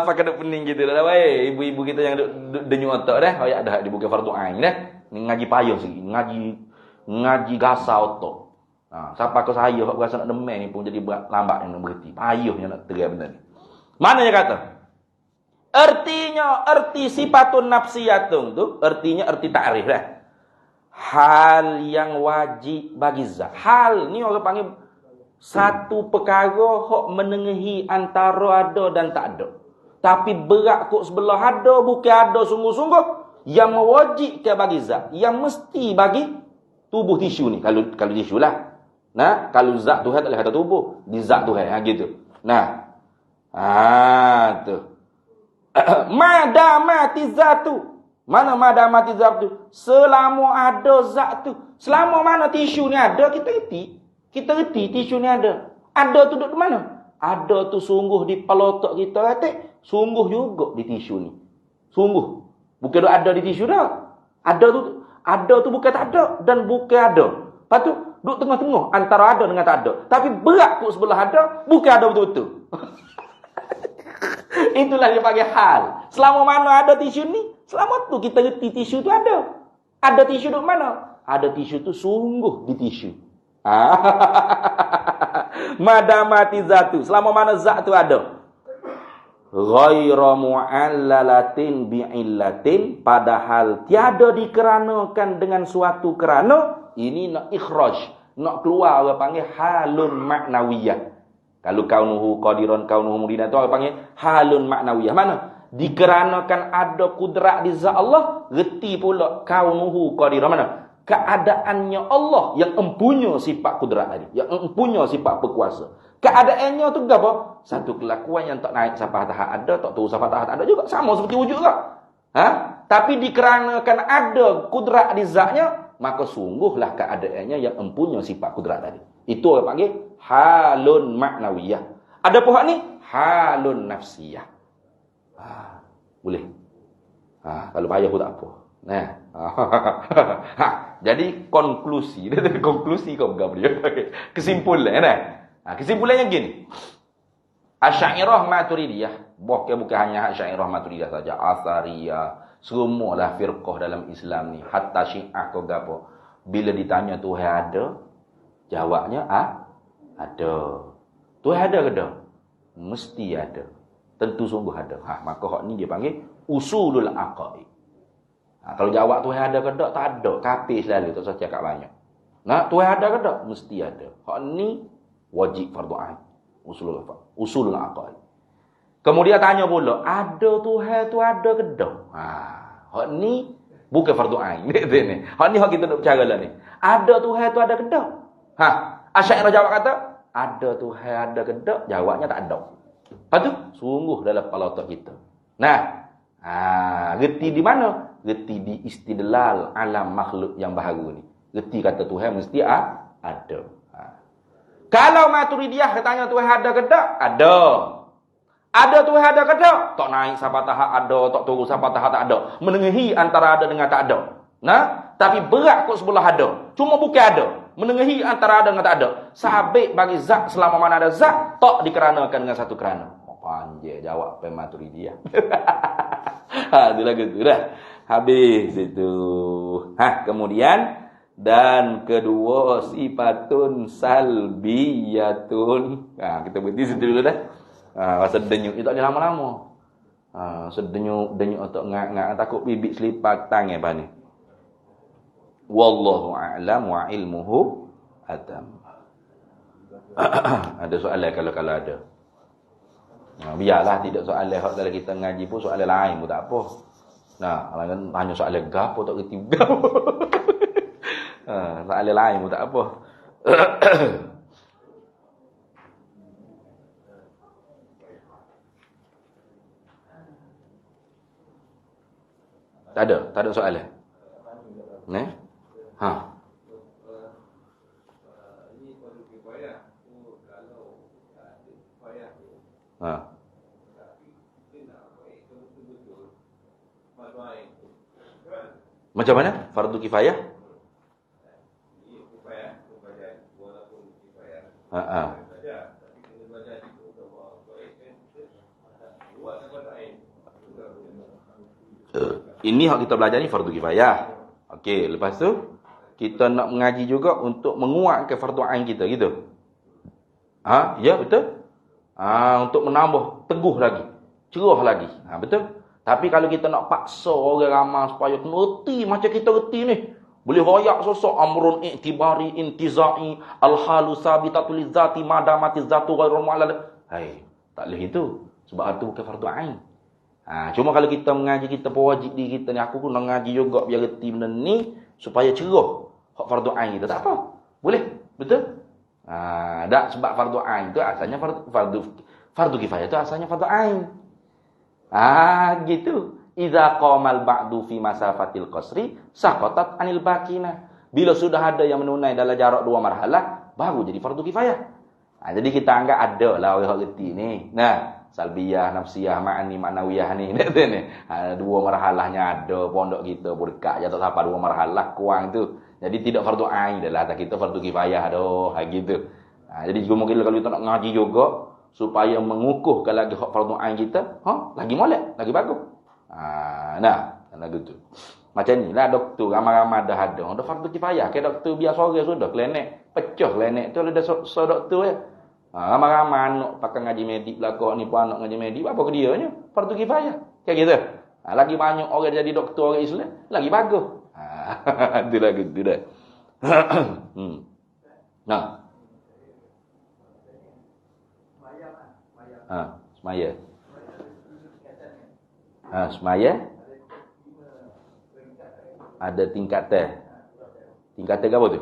Pakai duk pening gitu dah. Baik, ibu-ibu kita yang denyuk otak dah. Ayat dah dibuka fardu ain dah. Ni ngaji payah sikit. Ngaji gasau otak. Siapa ke saya hak berasa nak demen ni pun jadi lambat yang nak berhenti. Payahnya nak terai benda ni. Mana dia kata? Erti sifatun nafsiyatun tu, erti ta'rif dah. Hal yang wajib bagi zat. Hal ni orang panggil satu perkara hak menengahi antara ada dan tak ada. Tapi berat kok sebelah ada, bukan ada sungguh-sungguh. Yang mewajibkan bagi zat. Yang mesti bagi tubuh tisu ni. Kalau tisu lah. Nah, kalau zat Tuhan tak boleh kata tubuh. Di zat Tuhan. Gitu. Nah. Tu. Madamati zatu. Mana madamati zatu? Selama ada zat tu. Selama mana tisu ni ada, kita reti. Kita reti tisu ni ada. Ada tu duduk di mana? Ada tu sungguh di kepala otak kita. Sungguh juga di tisu ni. Sungguh. Bukan duk ada di tisu dah. Ada tu bukan tak ada dan bukan ada. Lepas tu duduk tengah-tengah antara ada dengan tak ada. Tapi berat kok sebelah ada, bukan ada betul-betul. Itulah dia panggil hal. Selama mana ada tisu ni, selama tu kita reti tisu tu ada. Ada tisu duduk mana? Ada tisu tu sungguh di tisu. Madamati zatu. Selama mana zat tu ada. Ghaira mu'allalatin bi'illatin. Padahal tiada dikeranakan dengan suatu kerana. Ini nak ikhraj. Nak keluar orang panggil halun maknawiyah. Kalau kaunuhu qadiran, kaunuhu muridan tu orang panggil halun maknawiyah. Mana? Dikeranakan ada kudrat di zat Allah. Reti pula kaunuhu qadiran. Mana? Keadaannya Allah yang empunya sifat kudrat tadi. Yang empunya sifat berkuasa. Keadaannya tu apa? Satu kelakuan yang tak naik sampai tahap ada, tak turun sampai tahap tak ada juga. Sama seperti wujud juga. Tapi dikarenakan ada kudrat di zatnya, maka sungguhlah keadaannya yang empunya sifat kudrat tadi. Itu orang panggil halun maknawiyah. Ada pihak ni halun nafsiyah. Boleh. Kalau payah pun tak apa. Jadi konklusi kau pegang dia. Kesimpulan kesimpulannya gini. Asy'ariyah Maturidiyah, bukan hanya Asy'ariyah Maturidiyah saja, Asariyah, semualah firqah dalam Islam ni, hatta Syiah kau gapo. Bila ditanya Tuhan ada, jawabnya ada. Tuhan ada ke tak? Mesti ada. Tentu sungguh ada. Maka hak ni dia panggil usulul aqaid. Kalau jawab Tuhan ada ke tak? Tak ada. Kafir selalu, tak usah cakap banyak. Tuhan ada ke tak? Mesti ada. Hak ni wajib fardu ain. Usulul aqaid. Kemudian tanya pula, ada Tuhan tu ada ke tak? Hak ni bukan fardu ain. Hak ni hak kita nak bercara lah ni. Ada Tuhan tu ada ke tak? Asy'ariyah jawab kata, ada Tuhan ada ke tak? Jawabnya tak ada. Lepas tu, sungguh dalam kepala otak kita. Reti di mana? Reti di istidlal alam makhluk yang baharu ni. Reti kata Tuhan mesti ada. Kalau Maturidiyah tanya Tuhan ada ke tak? Ada. Ada Tuhan ada ke tak? Tak naik sampai tahap ada, tak turun sampai tahap tak ada. Menengahi antara ada dengan tak ada. Tapi berat kot sebelah ada. Cuma bukan ada. Menengahi antara ada dengan tak ada. Sabit bagi zat selama mana ada zat, tak dikeranakan dengan satu kerana. Panjang jawab Maturidiyah. Itulah gitu dah. Habis itu. Kemudian dan kedua sifatun salbiyatun. Kita berhenti situ dulu dah. Rasa denyuk ni tak boleh lama-lama. Sedenyuk otak ngak takut bibit selipat tangan apa ni. Wallahu a'lam wa ilmuhu atam. Ada soalan kalau ada. Biarlah tidak soalan hak dalam kita ngaji pun soalan lain pun tak apa. Kan hanya soalan gapo tak reti gapo. Soalan lain pun tak apa. Tak ada soalan. Ha. Macam mana? Fardu kifayah? Ha. Ini hak kita belajar ni fardu kifayah. Okey, lepas tu kita nak mengaji juga untuk menguatkan fardu ain kita, gitu. Ha, ya betul? Untuk menambah teguh lagi, cerah lagi. Betul? Tapi kalau kita nak paksa orang ramai supaya kena reti macam kita reti ni, boleh royak sosok amrun i'tibari intizai al-halu sabitatul zati madamati zatu ghairu mu'allal. Hai, tak boleh itu. Sebab itu bukan fardu ain. Cuma kalau kita mengaji, kita pewajib diri kita ni, aku pun nak ngaji juga biar reti benda ni supaya cerah hak fardu ain kita. Tak apa. Boleh. Betul? Tak, sebab fardu ain tu asalnya fardu kifayah tu asalnya fardu ain. Gitu. Iza qamal ba'du fi masafatil qasri saqatat anil baqina. Bila sudah ada yang menunai dalam jarak 2 marhalah, baru jadi fardu kifayah. Jadi kita anggap ada lah orang reti ni. Nah, salbiyah, nafsiyah, ma'ani, ma'nawiyah ni. Ni. 2 marhalahnya ada pondok kita berdekat je tak sampai 2 marhalah kurang tu. Jadi tidak fardu ain dah lah, kita fardu kifayah dah. Gitu. Jadi mungkin kalau kita nak ngaji juga supaya mengukuhkan lagi hak fardu ain kita, lagi molek, lagi bagus. Lagu tu. Macam ni lah doktor ramai-ramai dah ada. Ada fardu kifayah. Ke doktor biasa sore sudah klinik, pecah klinik tu ada doktor ya. Ramai-ramai anak pakai ngaji medik belakang ni pun anak ngaji medik, apa ke dia nya? Fardu kifayah. Kayak gitu. Lagi banyak orang jadi doktor orang Islam, lagi bagus. Itu lagu tu dah. Semaya. Semaya ada tingkatan. Tingkatan apa tu?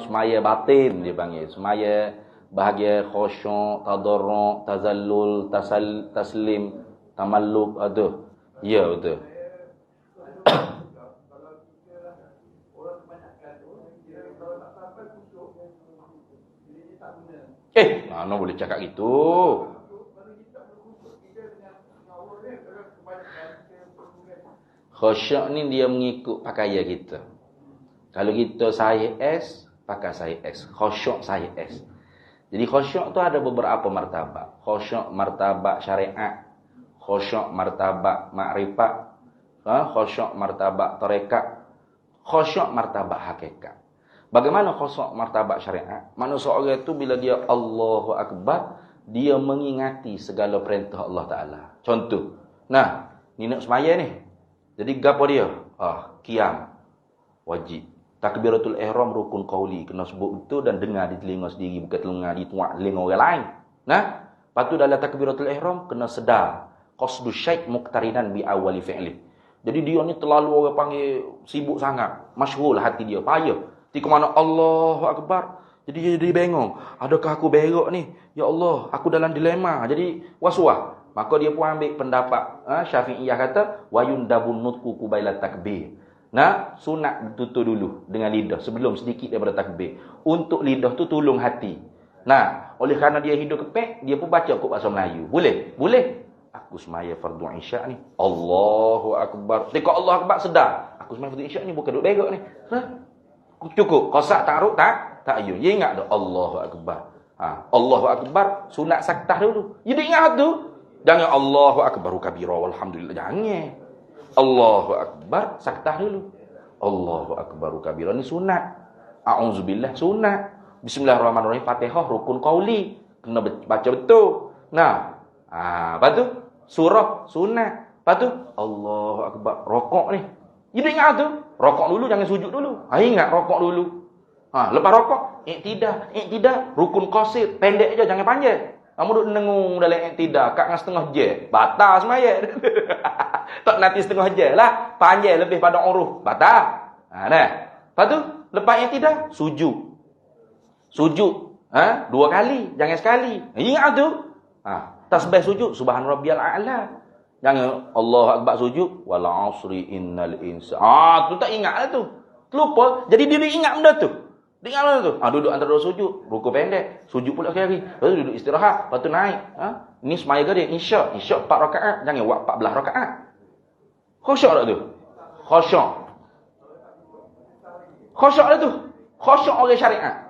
Semaya batin dia panggil. Semaya bahagia khusyuk, tadarru', tazallul, taslim, tamalluk tu. Ya betul. Mana boleh cakap gitu? Khusyuk ni dia mengikut pakaian kita. Kalau kita saiz S, pakai saiz S. Khusyuk saiz S. Jadi khusyuk tu ada beberapa martabat. Khusyuk martabat syariat, khusyuk martabat makrifat, khusyuk martabat tarekat, khusyuk martabat hakikat. Bagaimana khusyuk martabat syariat? Manusia orang itu bila dia Allahu Akbar, dia mengingati segala perintah Allah Ta'ala. Contoh. Ni nak semaya ni. Jadi gapo dia? Qiyam. Wajib. Takbiratul ihram rukun qauli. Kena sebut betul dan dengar di telinga sendiri. Bukan telinga di telinga orang lain. Lepas tu dalam takbiratul ihram, kena sedar. Qasdu syait muqtarinan bi awali fi'li. Jadi dia ni terlalu orang panggil sibuk sangat. Masyhur lah hati dia. Payah. Di mana Allahu Akbar. Jadi dia jadi bingung. Adakah aku berak ni? Ya Allah, aku dalam dilema. Jadi waswas. Maka dia pun ambil pendapat Syafi'iyah kata wayundabun nutqu qabla takbir. Sunat tutup dulu dengan lidah sebelum sedikit daripada takbir. Untuk lidah tu tolong hati. Oleh kerana dia hidup kepek, dia pun baca kot bahasa Melayu. Boleh? Boleh. Aku semaya fardu isyak ni. Allahu Akbar. Ketika Allah Akbar sedar. Aku semaya fardu isyak ni bukan duduk berak ni. Cukup. Qasak ta'aruf tak ayun. Dia ingat dah Allahu Akbar. Allahu Akbar sunat saktah dulu. Dia ingat tu. Jangan Allahu Akbaru kabira walhamdulillah. Jangan. Allahu Akbar saktah dulu. Allahu Akbaru kabira ni sunat. A'udzubillah sunat. Bismillahirrahmanirrahim Fatihah rukun qauli. Kena baca betul. Lepas tu surah sunat. Lepas tu Allahu Akbar rokok ni. Dia ingat tu. Rokok dulu jangan sujud dulu. Ingat rokok dulu. Lepas rokok iktidah rukun qasir, pendek je jangan panjang. Kamu duduk nengung dalam iktidah kat dengan setengah jam. Batal semaya. Tak nanti setengah jam lah. Panjang lebih pada uruf. Batal. Lepas tu lepas iktidah sujud. Sujud 2 kali, jangan sekali. Ingat tu. Tasbih sujud subhanarabbiyal a'la. Jangan Allah Akbar sujud wal 'asri innal insana. Tu tak ingat lah tu. Terlupa. Jadi dia ingat benda tu. Dia ngalah tu. Duduk antara dua sujud, rukuk pendek, sujud pula sekali. Lepas tu duduk istirahat, lepas tu naik. Ni semaya ke dia? Isyak 4 rakaat, jangan buat 14 rakaat. Khusyuk tak tu? Khusyuk. Khusyuk dah tu. Khusyuk orang syariat.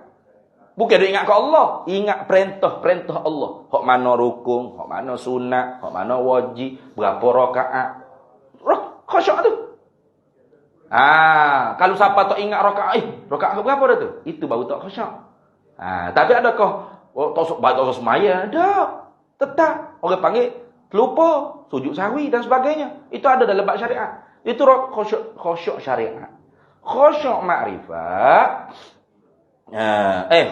Bukan dia ingat ke Allah, ingat perintah Allah. Hak mana rukun, hak mana sunat, hak mana wajib, berapa rakaat. Khusyuk tu. Kalau siapa tak ingat rakaat berapa dah tu? Itu baru tak khusyuk. Tapi adakah tak semaya? Tak. Tetap orang panggil terlupa, sujud sahwi dan sebagainya. Itu ada dalam bab syariat. Itu khusyuk syariat. Khusyuk makrifat.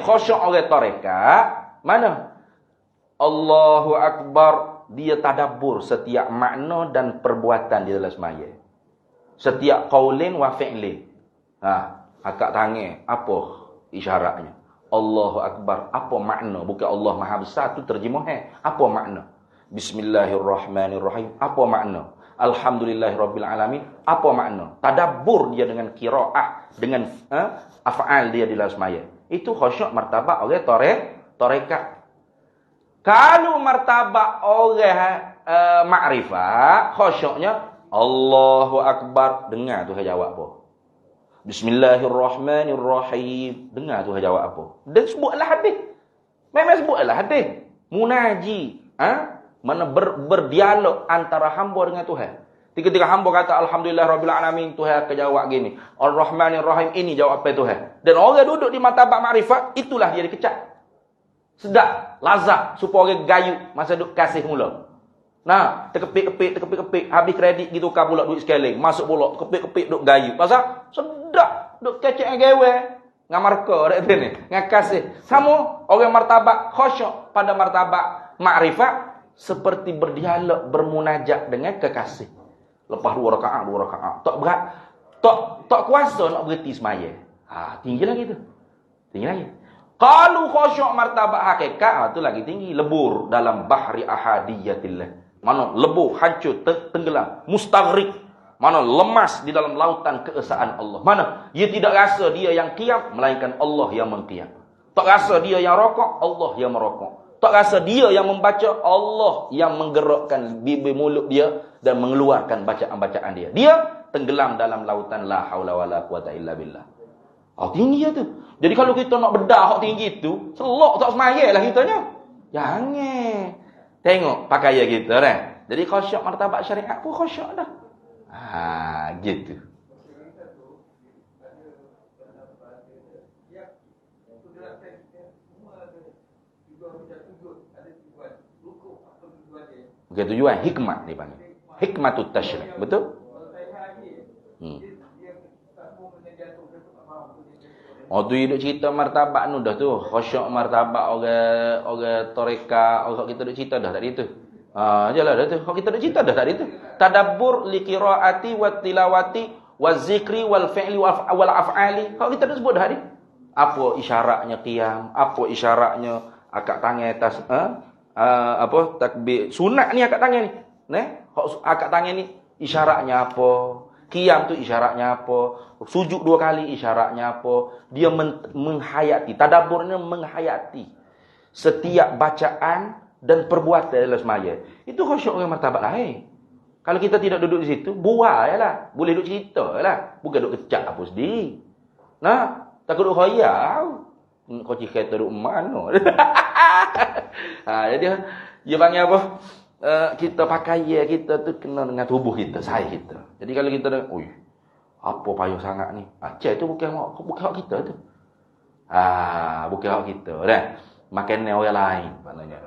Khusyuk orang tarekat mana? Allahu Akbar, dia tadabbur setiap makna dan perbuatan di dalam semaya. Setiap qaulin wa fi'lin. Akak tangan, apa isyaratnya? Allahu Akbar, apa makna? Bukan Allah Maha Besar tu terjemahan. Apa makna? Bismillahirrahmanirrahim, apa makna? Alhamdulillahirabbil alamin, apa makna? Tadabbur dia dengan qiraah, dengan af'al dia di dalam semaya. Itu khusyuk martabat orang tarekat. Kalau martabat orang makrifat, khusyuknya Allahu Akbar, dengar Tuhan jawab apa? Bismillahirrahmanirrahim, dengar Tuhan jawab apa? Dan sebutlah hadis. Memang sebutlah hadis. Munaji, mana berdialog antara hamba dengan Tuhan. Ketika hamba kata alhamdulillahirabbil alamin, Tuhan akan jawab gini. Ar-Rahmanir-Rahim, ini jawapan Tuhan. Dan orang duduk di martabat makrifat, itulah dia dikecap. Sedap, lazat supaya orang gayu masa duk kasih mula. Terkepik-kepik, habis kredit gitu kan pula duit sekali. Masuk pula, terkepik-kepik duk gayu. Pasal sedap, duk kecek dengan gawe. Dengan marka dak ni, dengan kasih. Sama orang martabat khusyuk pada martabat makrifat seperti berdialog, bermunajat dengan kekasih. Lepas 2 rakaat. Tak berat, tak kuasa nak berhenti semaya. Tinggi lagi tu. Tinggi lagi. Kalau khusyuk martabat hakikat, tu lagi tinggi, lebur dalam bahri ahadiyatillah. Mana lebur, hancur, tenggelam, mustaghriq. Mana lemas di dalam lautan keesaan Allah. Mana dia tidak rasa dia yang qiyam, melainkan Allah yang mengqiyam. Tak rasa dia yang rokok, Allah yang merokok. Tak rasa dia yang membaca, Allah yang menggerakkan bibir mulut dia dan mengeluarkan bacaan-bacaan dia. Dia tenggelam dalam lautan la haula wala quwata illa billah. Tinggi tu. Jadi kalau kita nak bedah hak tinggi tu, selok tak semayah lah kitanya. Jangan. Tengok pakaian kita kan. Jadi khusyuk martabat syariat pun khusyuk dah. Gitu. Bukan tujuan, hikmat dipanggil. Hikmatut tasyri'. Betul? Tu duk cerita martabat nu dah tu. Khusyuk martabat orang tarekat, orang kita duk cerita dah tadi tu. Jelah dah tu. Kita duk cerita dah tadi tu. Tadabbur li qiraati wa tilawati wa zikri wal fi'li wal af'ali. Kita duk sebut dah tadi. Apa isyaratnya qiyam, apa isyaratnya akak tangan atas takbir. Sunat ni akak tangan ni. Akak tangan ni isyaratnya apa? Qiyam tu isyaratnya apa? Sujud 2 kali isyaratnya apa? Dia menghayati, tadabburnya menghayati setiap bacaan dan perbuatan dalam semaya. Itu khusyuk orang martabat lain. Kalau kita tidak duduk di situ, buat jelah. Boleh duduk cerita jelah. Bukan duduk kecak apa sendiri. Takut duduk khayal. Kau cakap duduk mana? Jadi dia panggil apa? Kita pakai kita tu kena dengan tubuh kita, sahih kita. Jadi kalau kita dah, apa payah sangat ni? Cik tu bukan hak kita tu. Bukan hak kita dah. Makanan orang lain maknanya.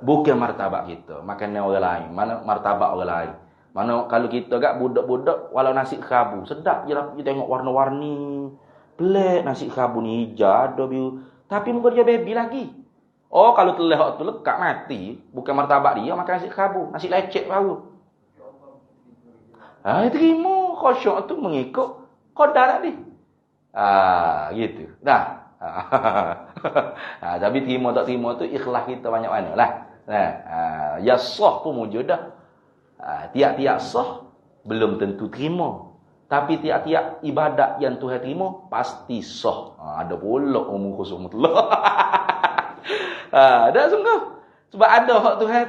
Bukan martabat kita, makanan orang lain. Mana martabat orang lain. Mana kalau kita gak budak-budak walau nasi khabu, sedap je lah kita tengok warna-warni. Pelik nasi khabu ni hijau ada biru, tapi muka dia baby lagi. Kalau telah hak tu lekat mati, bukan martabat dia makan nasi khabu, nasi lecet baru. Terima khusyuk tu mengikut qadar tadi. Gitu. Dah. Tapi terima tak terima tu ikhlas kita banyak mana lah. Ya sah pun wujud dah. Tiap-tiap sah belum tentu terima. Tapi tiap-tiap ibadat yang Tuhan terima pasti sah. Ada pula umum khusus mutlak. Ada sungguh. Sebab ada hak Tuhan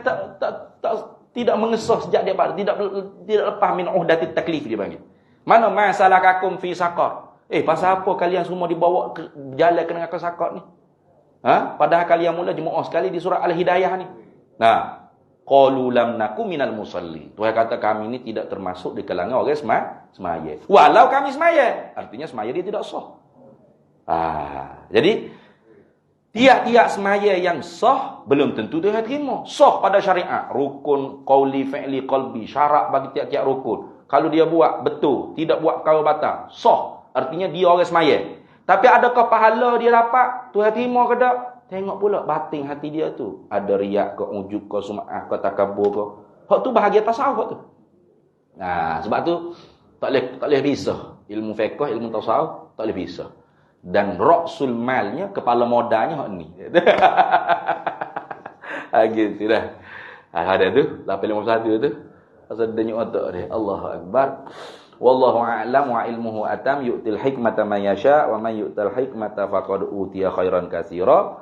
tidak mengesah sejak dia pada tidak lepas min uhdati taklif dia panggil. Mana masalakakum fi saqar? Pasal apa kalian semua dibawa berjalan ke neraka saqar ni? Padahal kalian mula jemaah sekali di surah Al-Hidayah ni. Nah, qalu lam nakum minal musalli. Tuhan kata kami ni tidak termasuk di kalangan orang semaya. Walau kami semaya, artinya semaya dia tidak sah. Jadi tiap-tiap semaya yang sah belum tentu dia terima. Sah pada syariat, rukun qauli fi'li qalbi, syarat bagi tiap-tiap rukun. Kalau dia buat betul, tidak buat perkara batal, sah. Artinya dia orang semaya. Tapi adakah pahala dia dapat? Tuhan terima ke tak? Tengok pula batin hati dia tu. Ada riak ke, ujub ke, sum'ah ke, takabur ke. Hak tu bahagia tasawuf tu. Sebab tu tak boleh pisah. Ilmu fiqh, ilmu tasawuf tak boleh pisah. Dan ra'sul malnya, kepala modalnya hak ni. Gitu dah. Ada tu, 851 tu. Pasal denyuk otak dia. Allahu Akbar. Wallahu a'lam wa ilmuhu atam yu'til hikmata man yasha wa man yu'tal hikmata faqad utiya khairan katsira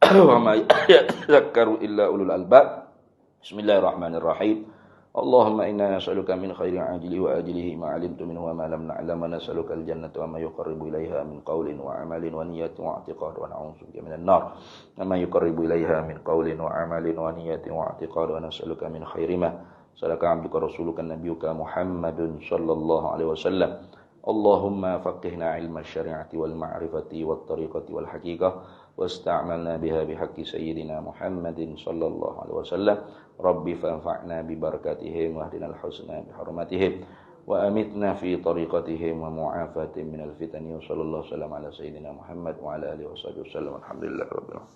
wa ma yadhakkaru illa ulul albab. Bismillahirrahmanirrahim. Allahumma inna nas'aluka min khairi ajlihi wa ajlihi ma 'alimtu minhu wa ma lam na'lam wa nas'aluka al-jannata wa ma yuqarribu ilaiha min qawlin wa 'amalin wa niyyatin wa i'tiqad wa na'udzubika minan nar wa ma yuqarribu ilaiha min qawlin wa 'amalin wa niyyatin wa i'tiqad wa nas'aluka min khairi ma salaka 'abduka rasuluka nabiyyuka Muhammadun sallallahu alaihi wasallam. Allahumma faqihna 'ilma asy-syari'ati wal ma'rifati wat tariqati wal haqiqah wasta'malna biha bihaqqi sayyidina Muhammadin sallallahu alaihi wasallam. Rabbi fanfa'na bi barakatihim wa hdinal husna bi hurmatihim wa amitna fi tariqatihim wa mu'afatin minal fitani wa sallallahu alaihi wasallam ala sayyidina Muhammad wa ala alihi wa sahbihi wasallam. Alhamdulillahirabbil alamin.